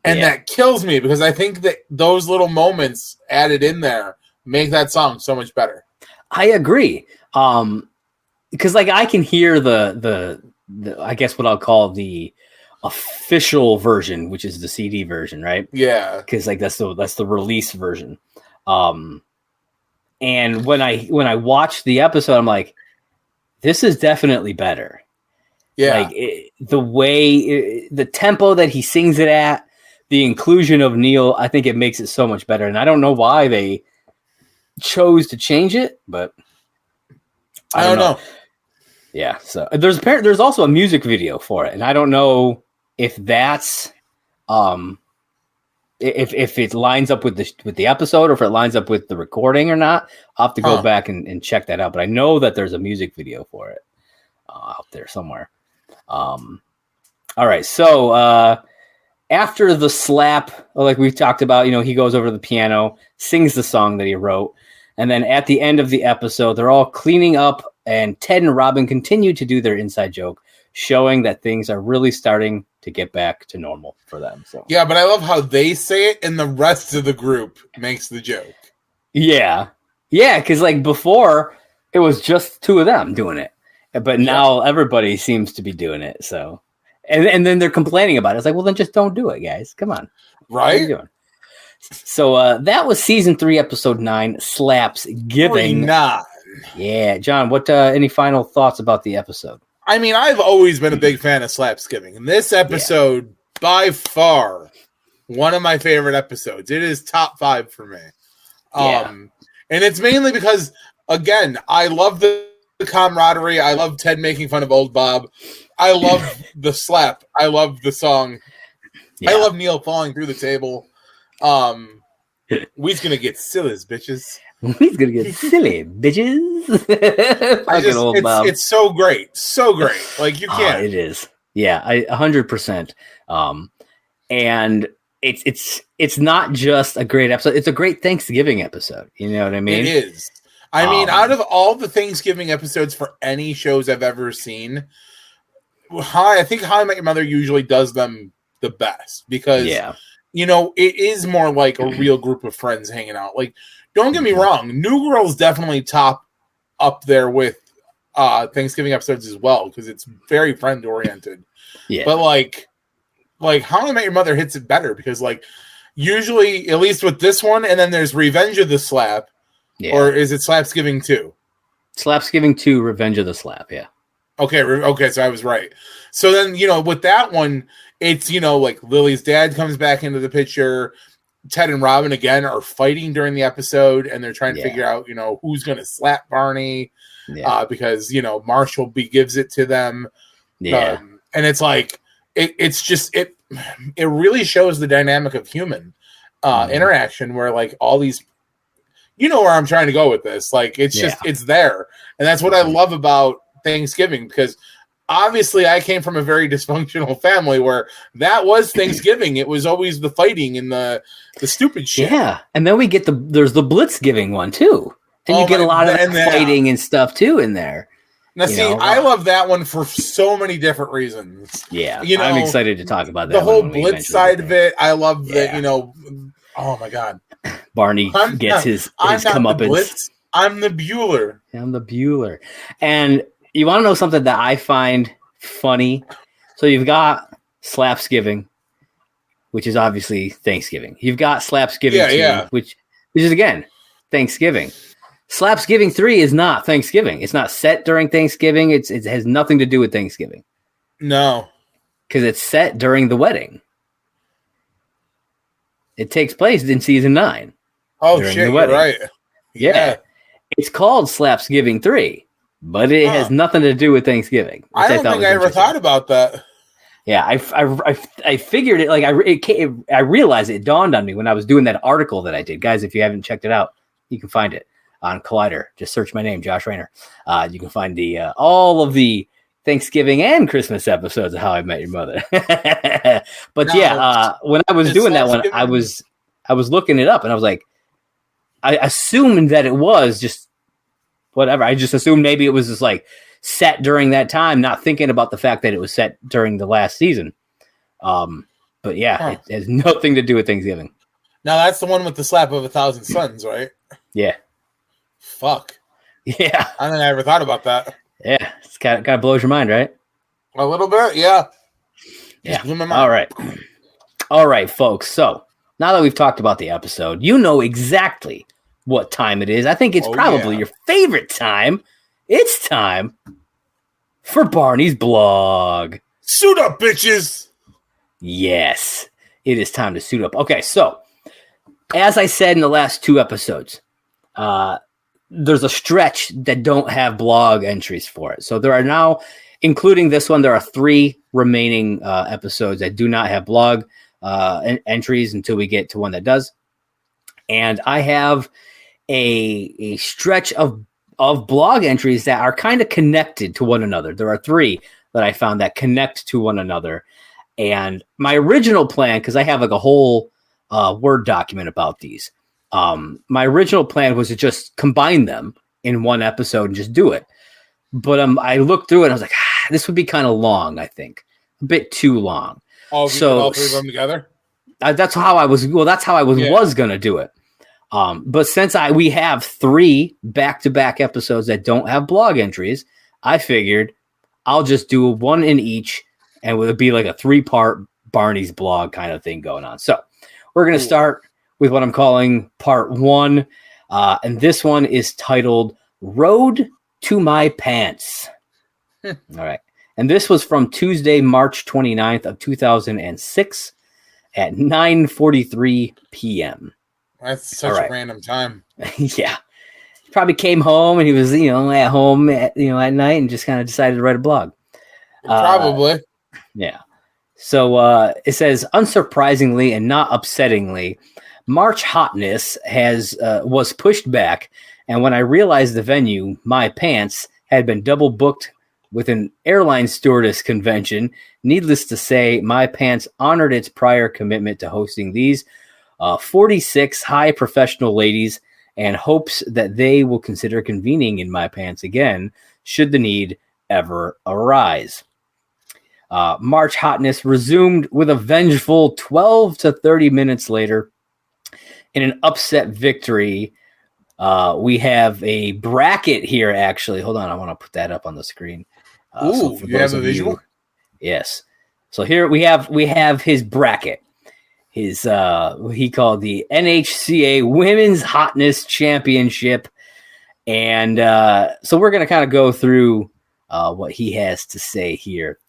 And that kills me because I think that those little moments added in there make that song so much better. I agree. Because I can hear the I guess what I'll call the official version, which is the CD version, right? Yeah. Because that's the release version. And when I watched the episode, I'm like, this is definitely better. Yeah. The way, the tempo that he sings it at, the inclusion of Neil, I think it makes it so much better. And I don't know why they chose to change it, but I don't know. Yeah. So there's also a music video for it. And I don't know if that's, if it lines up with the episode or if it lines up with the recording or not. I'll have to go back and check that out. But I know that there's a music video for it out there somewhere. All right. So after the slap, like we talked about, he goes over to the piano, sings the song that he wrote. And then at the end of the episode, they're all cleaning up, and Ted and Robin continue to do their inside joke, showing that things are really starting to get back to normal for them. So yeah, but I love how they say it, and the rest of the group makes the joke. Yeah, because like before, it was just two of them doing it, but now everybody seems to be doing it. So, and then they're complaining about it. It's like, well, then just don't do it, guys. Come on, right? What are you doing? So that was season 3, episode 9, Slapsgiving. 49. Yeah, John. What? Any final thoughts about the episode? I mean, I've always been a big fan of Slapsgiving, and this episode, by far, one of my favorite episodes. It is top 5 for me. And it's mainly because, again, I love the camaraderie. I love Ted making fun of old Bob. I love the slap. I love the song. Yeah. I love Neil falling through the table. We's gonna get silly, bitches. We's gonna get silly, bitches. It's so great, so great. Like you can't. It is. Yeah, 100%. And it's not just a great episode. It's a great Thanksgiving episode. You know what I mean? It is. I mean, out of all the Thanksgiving episodes for any shows I've ever seen, I think How I Met Your Mother usually does them the best because, you know, it is more like a real group of friends hanging out. Like, don't get me wrong, New Girl's definitely top up there with Thanksgiving episodes as well because it's very friend oriented. Yeah, but like How I Met Your Mother hits it better because like usually at least with this one, and then there's Revenge of the Slap, or is it Slapsgiving 2? Slapsgiving 2, Revenge of the Slap. Yeah. Okay, so I was right. So then, you know, with that one, it's, you know, like Lily's dad comes back into the picture. Ted and Robin, again, are fighting during the episode, and they're trying to figure out, you know, who's going to slap Barney because, you know, Marshall gives it to them. Yeah. And it's like, it really shows the dynamic of human interaction where, like, all these, you know where I'm trying to go with this. Like, it's just, it's there. And that's what I love about Thanksgiving because obviously I came from a very dysfunctional family where that was Thanksgiving. It was always the fighting and the stupid shit. Yeah. And then we get there's the Blitzgiving one too. And you get a lot of fighting and stuff too in there. Now see, I love that one for so many different reasons. Yeah. You know, I'm excited to talk about that. The whole Blitz side of it. I love that, you know, oh my God. Barney gets his comeuppance. I'm the Bueller. I'm the Bueller. And you want to know something that I find funny? So you've got Slapsgiving, which is obviously Thanksgiving. You've got Slapsgiving 2, which is, again, Thanksgiving. Slapsgiving 3 is not Thanksgiving. It's not set during Thanksgiving. It has nothing to do with Thanksgiving. No. Because it's set during the wedding. It takes place in season 9. Oh, shit, you're right. Yeah. It's called Slapsgiving 3. But it has nothing to do with Thanksgiving. I don't think I ever thought about that. Yeah, I figured it. Like I realized it dawned on me when I was doing that article that I did. Guys, if you haven't checked it out, you can find it on Collider. Just search my name, Josh Rayner. You can find the all of the Thanksgiving and Christmas episodes of How I Met Your Mother. But when I was doing that one, I was looking it up and I was like, I assumed that it was just. Whatever. I just assumed maybe it was just like set during that time, not thinking about the fact that it was set during the last season. But it has nothing to do with Thanksgiving. Now that's the one with the slap of 1,000 suns, right? Yeah. Fuck. Yeah. I don't think I ever thought about that. Yeah. It's kind of blows your mind, right? A little bit, yeah. Yeah. All right, folks. So now that we've talked about the episode, you know exactly what time it is. I think it's probably your favorite time. It's time for Barney's blog. Suit up, bitches. Yes, it is time to suit up. Okay, so as I said in the last 2 episodes, there's a stretch that don't have blog entries for it. So there are now, including this one, there are 3 remaining episodes that do not have blog entries until we get to one that does. And I have a stretch of blog entries that are kind of connected to one another. There are 3 that I found that connect to one another. And my original plan, because I have like a whole Word document about these, My original plan was to just combine them in one episode and just do it. But I looked through it and I was like, this would be kind of long, I think. A bit too long. Oh, so all three of them together? That's how I was going to do it. But since we have 3 back-to-back episodes that don't have blog entries, I figured I'll just do one in each, and it would be like a 3-part Barney's blog kind of thing going on. So we're going to start with what I'm calling part 1, and this one is titled Road to My Pants. All right. And this was from Tuesday, March 29th of 2006 at 9:43 p.m. That's such a random time. Yeah. He probably came home and he was, at home at night and just kind of decided to write a blog. Probably. Yeah. So it says, unsurprisingly and not upsettingly, March hotness was pushed back, and when I realized the venue, My Pants, had been double booked with an airline stewardess convention, needless to say, My Pants honored its prior commitment to hosting these 46 high professional ladies and hopes that they will consider convening in My Pants again should the need ever arise. March hotness resumed with a vengeful 12 to 30 minutes later. In an upset victory, we have a bracket here, actually. Hold on, I want to put that up on the screen. Ooh, you have a visual? Yes. So here we have his bracket. His he called the NHCA Women's Hotness Championship. And so we're going to kind of go through what he has to say here.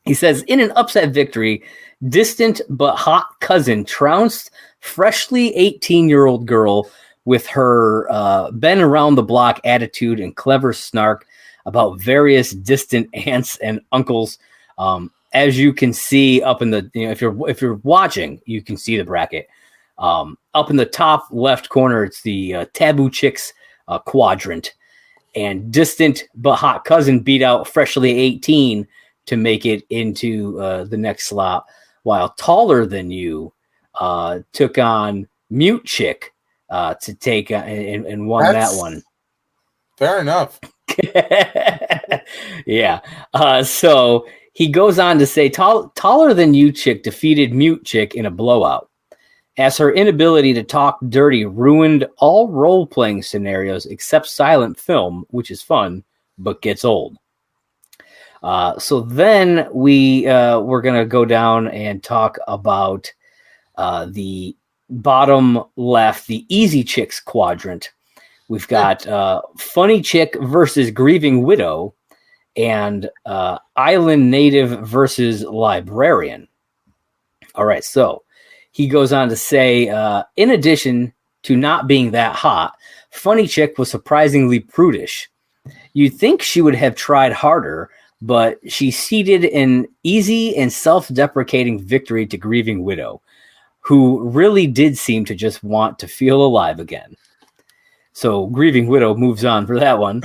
He says, in an upset victory, distant but hot cousin trounced freshly 18-year-old girl with her been around the block attitude and clever snark about various distant aunts and uncles. As you can see up in the, if you're watching, you can see the bracket. Up in the top left corner, it's the Taboo Chicks quadrant. And distant but hot cousin beat out freshly 18 to make it into the next slot, while taller than you took on Mute Chick to take and won that one. Fair enough. Yeah. So he goes on to say, taller than you chick defeated Mute Chick in a blowout, as her inability to talk dirty ruined all role-playing scenarios except silent film, which is fun, but gets old. So then we're going to go down and talk about the bottom left, the Easy Chicks quadrant. We've got Funny Chick versus Grieving Widow and Island Native versus Librarian. All right, so he goes on to say, in addition to not being that hot, Funny Chick was surprisingly prudish. You'd think she would have tried harder, but she ceded an easy and self-deprecating victory to Grieving Widow, who really did seem to just want to feel alive again. So Grieving Widow moves on for that one.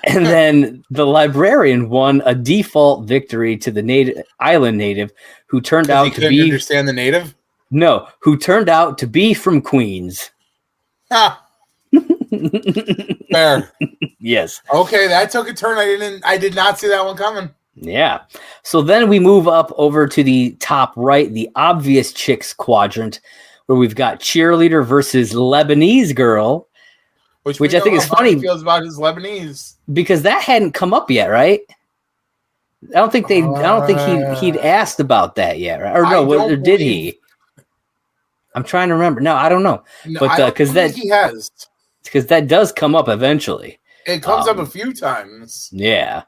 And then the Librarian won a default victory to the island native, who turned out to be... understand the native? No, who turned out to be from Queens. Ha! Fair. Yes. Okay, that took a turn. I did not see that one coming. Yeah. So then we move up over to the top right, the Obvious Chicks quadrant, where we've got Cheerleader versus Lebanese Girl, which I think is funny. Feels about his Lebanese, because that hadn't come up yet, right? I don't think he'd asked about that yet, right? Or no, or did he? I'm trying to remember. No, I don't know. No, but because he has, because that does come up eventually. It comes up a few times. Yeah.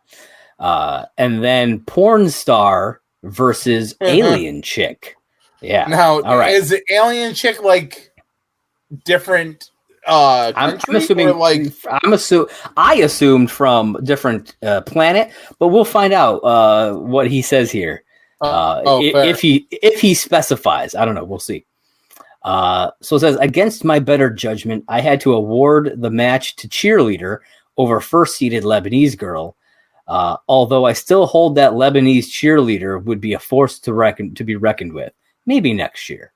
And then Porn Star versus Alien Chick. Yeah. Now, all right. Is it Alien Chick like different country? I'm assuming, or like I assumed from different planet, but we'll find out what he says here. If he specifies. I don't know. We'll see. So it says, against my better judgment, I had to award the match to Cheerleader over first-seeded Lebanese Girl. Although I still hold that Lebanese Cheerleader would be a force to be reckoned with. Maybe next year.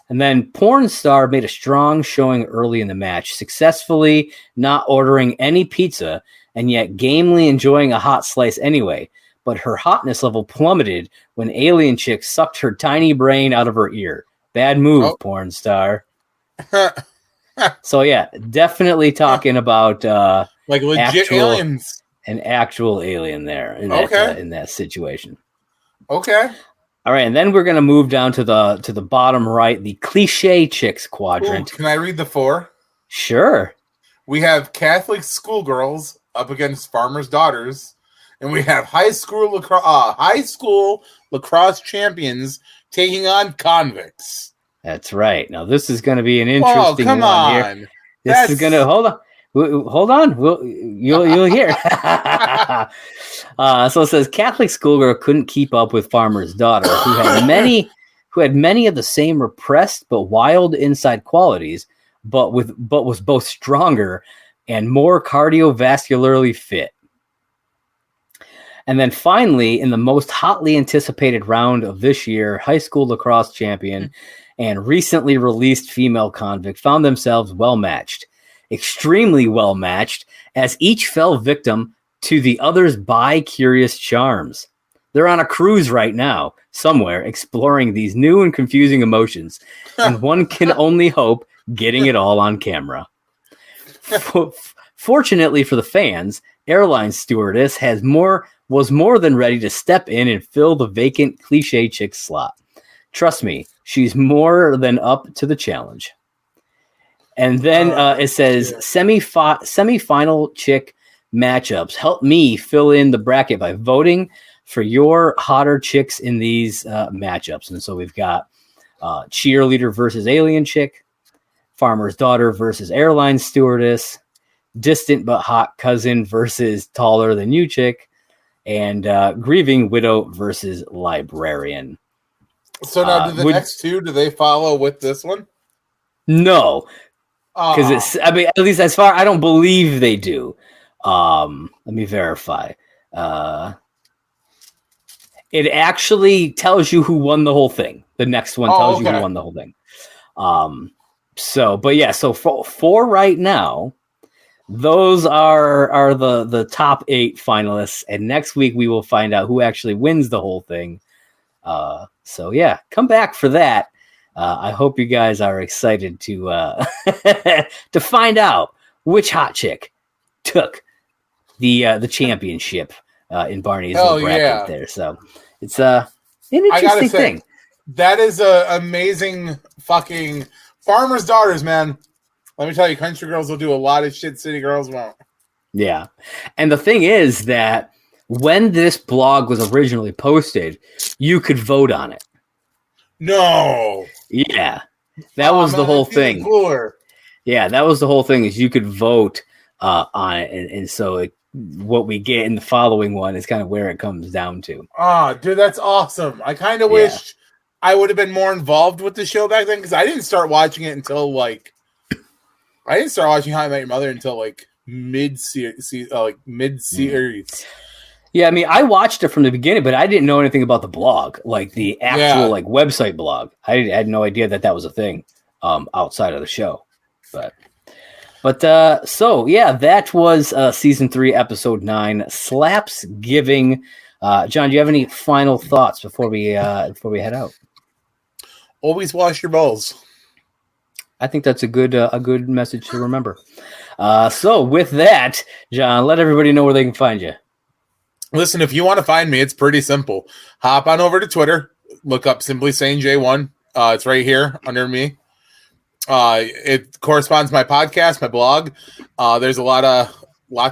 And then Porn Star made a strong showing early in the match, successfully not ordering any pizza and yet gamely enjoying a hot slice anyway. But her hotness level plummeted when Alien Chick sucked her tiny brain out of her ear. Bad move, Porn Star. So yeah, definitely talking about like legit aliens. An actual alien there in that situation. Okay. All right, and then we're gonna move down to the bottom right, the cliche chicks quadrant. Ooh, can I read the 4? Sure. We have Catholic schoolgirls up against farmers' daughters, and we have high school lacrosse champions taking on convicts. That's right. Now this is going to be an interesting one here. This is going to hold on. You'll hear. So it says Catholic schoolgirl couldn't keep up with farmer's daughter, who had many of the same repressed but wild inside qualities, but was both stronger and more cardiovascularly fit. And then finally, in the most hotly anticipated round of this year, high school lacrosse champion and recently released female convict found themselves well-matched, extremely well-matched, as each fell victim to the other's bi-curious charms. They're on a cruise right now, somewhere, exploring these new and confusing emotions, and one can only hope getting it all on camera. Fortunately for the fans, airline stewardess was more than ready to step in and fill the vacant cliche chick slot. Trust me, she's more than up to the challenge. And then it says semi-final chick matchups. Help me fill in the bracket by voting for your hotter chicks in these matchups. And so we've got cheerleader versus alien chick, farmer's daughter versus airline stewardess, distant but hot cousin versus taller than you chick, and grieving widow versus librarian. So now, do the next two, do they follow with this one? No, because it's. I mean, at least as far I don't believe they do. Let me verify. It actually tells you who won the whole thing. The next one tells you who won the whole thing. So for right now, those are the top 8 finalists, and next week we will find out who actually wins the whole thing. So yeah, come back for that. I hope you guys are excited to to find out which hot chick took the championship in Barney's little bracket there. So it's an interesting thing. That is a amazing fucking farmer's daughters, man. Let me tell you, country girls will do a lot of shit city girls won't. Yeah, and the thing is that when this blog was originally posted, you could vote on it. No. Yeah. That was the whole thing. Cooler. Yeah, that was the whole thing is you could vote on it. And so what we get in the following one is kind of where it comes down to. Oh, dude, that's awesome. I kind of wish I would have been more involved with the show back then because I didn't start watching it until I didn't start watching How I Met Your Mother until mid-series. Yeah, I mean, I watched it from the beginning, but I didn't know anything about the blog, like the actual website blog. I had no idea that was a thing outside of the show. But so yeah, that was season 3, episode 9, Slapsgiving. John, do you have any final thoughts before we head out? Always wash your balls. I think that's a good message to remember. So with that, John, let everybody know where they can find you. Listen, if you want to find me, it's pretty simple. Hop on over to Twitter, look up Simply Saying J1. It's right here under me. It corresponds to my podcast, my blog. There's a lot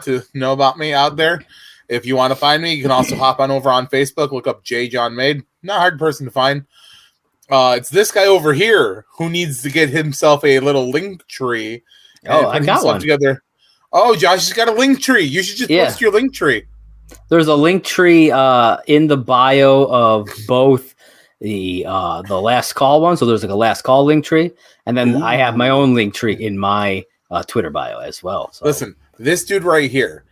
to know about me out there. If you want to find me, you can also hop on over on Facebook, look up J. John Made. Not a hard person to find. It's this guy over here who needs to get himself a little link tree. Oh, I got one together. Oh, Josh has got a link tree. You should just post your link tree. There's a link tree in the bio of both the last call one. So there's like a last call link tree, and then I have my own link tree in my Twitter bio as well. So. Listen, this dude right here.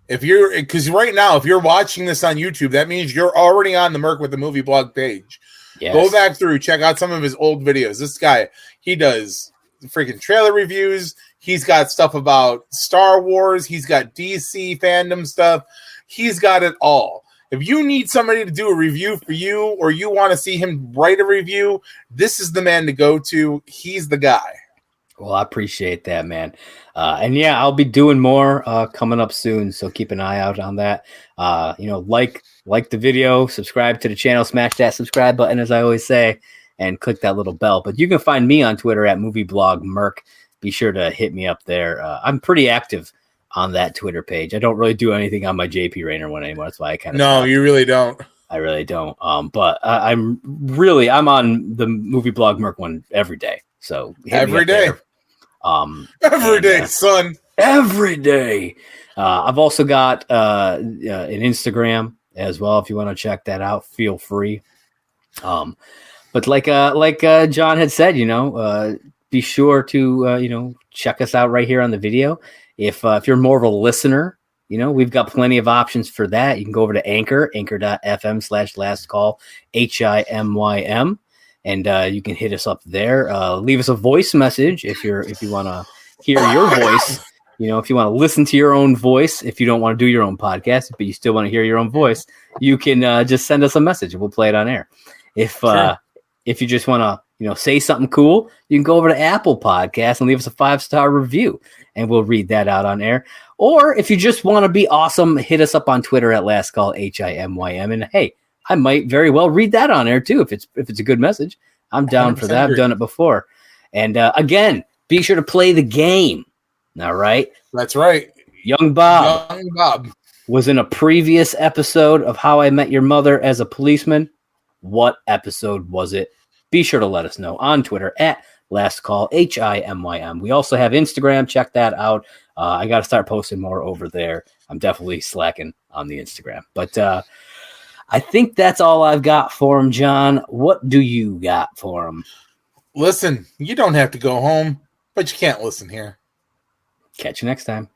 Because right now, if you're watching this on YouTube, that means you're already on the Merc with the Movie blog page. Yes. Go back through, check out some of his old videos. This guy, he does freaking trailer reviews. He's got stuff about Star Wars. He's got DC fandom stuff. He's got it all. If you need somebody to do a review for you, or you want to see him write a review, this is the man to go to. He's the guy. Well, I appreciate that, man. And yeah, I'll be doing more coming up soon, so keep an eye out on that. Like the video, subscribe to the channel, smash that subscribe button, as I always say, and click that little bell. But you can find me on Twitter at movieblog Merc. Be sure to hit me up there. I'm pretty active on that Twitter page. I don't really do anything on my JP Rayner one anymore. That's why I kind of no, you really don't. I really don't. But I'm on the movie blog Merc one every day. So every day, every day, son. Every day. I've also got an Instagram as well. If you want to check that out, feel free. But like John had said, be sure to check us out right here on the video. If you're more of a listener, we've got plenty of options for that. You can go over to anchor.fm/last call HIMYM, and you can hit us up there. Leave us a voice message if you want to hear your voice. If you want to listen to your own voice, if you don't want to do your own podcast, but you still want to hear your own voice, you can just send us a message and we'll play it on air. If you just want to, say something cool, you can go over to Apple Podcasts and leave us a 5-star review, and we'll read that out on air. Or if you just want to be awesome, hit us up on Twitter at Last Call HIMYM, and hey, I might very well read that on air too if it's a good message. I'm down for that. Agree. I've done it before. And again, be sure to play the game. All right. That's right. Young Bob was in a previous episode of How I Met Your Mother as a policeman. What episode was it? Be sure to let us know on Twitter at Last Call HIMYM. We also have Instagram. Check that out. I got to start posting more over there. I'm definitely slacking on the Instagram. But I think that's all I've got for him, John. What do you got for him? Listen, you don't have to go home, but you can't listen here. Catch you next time.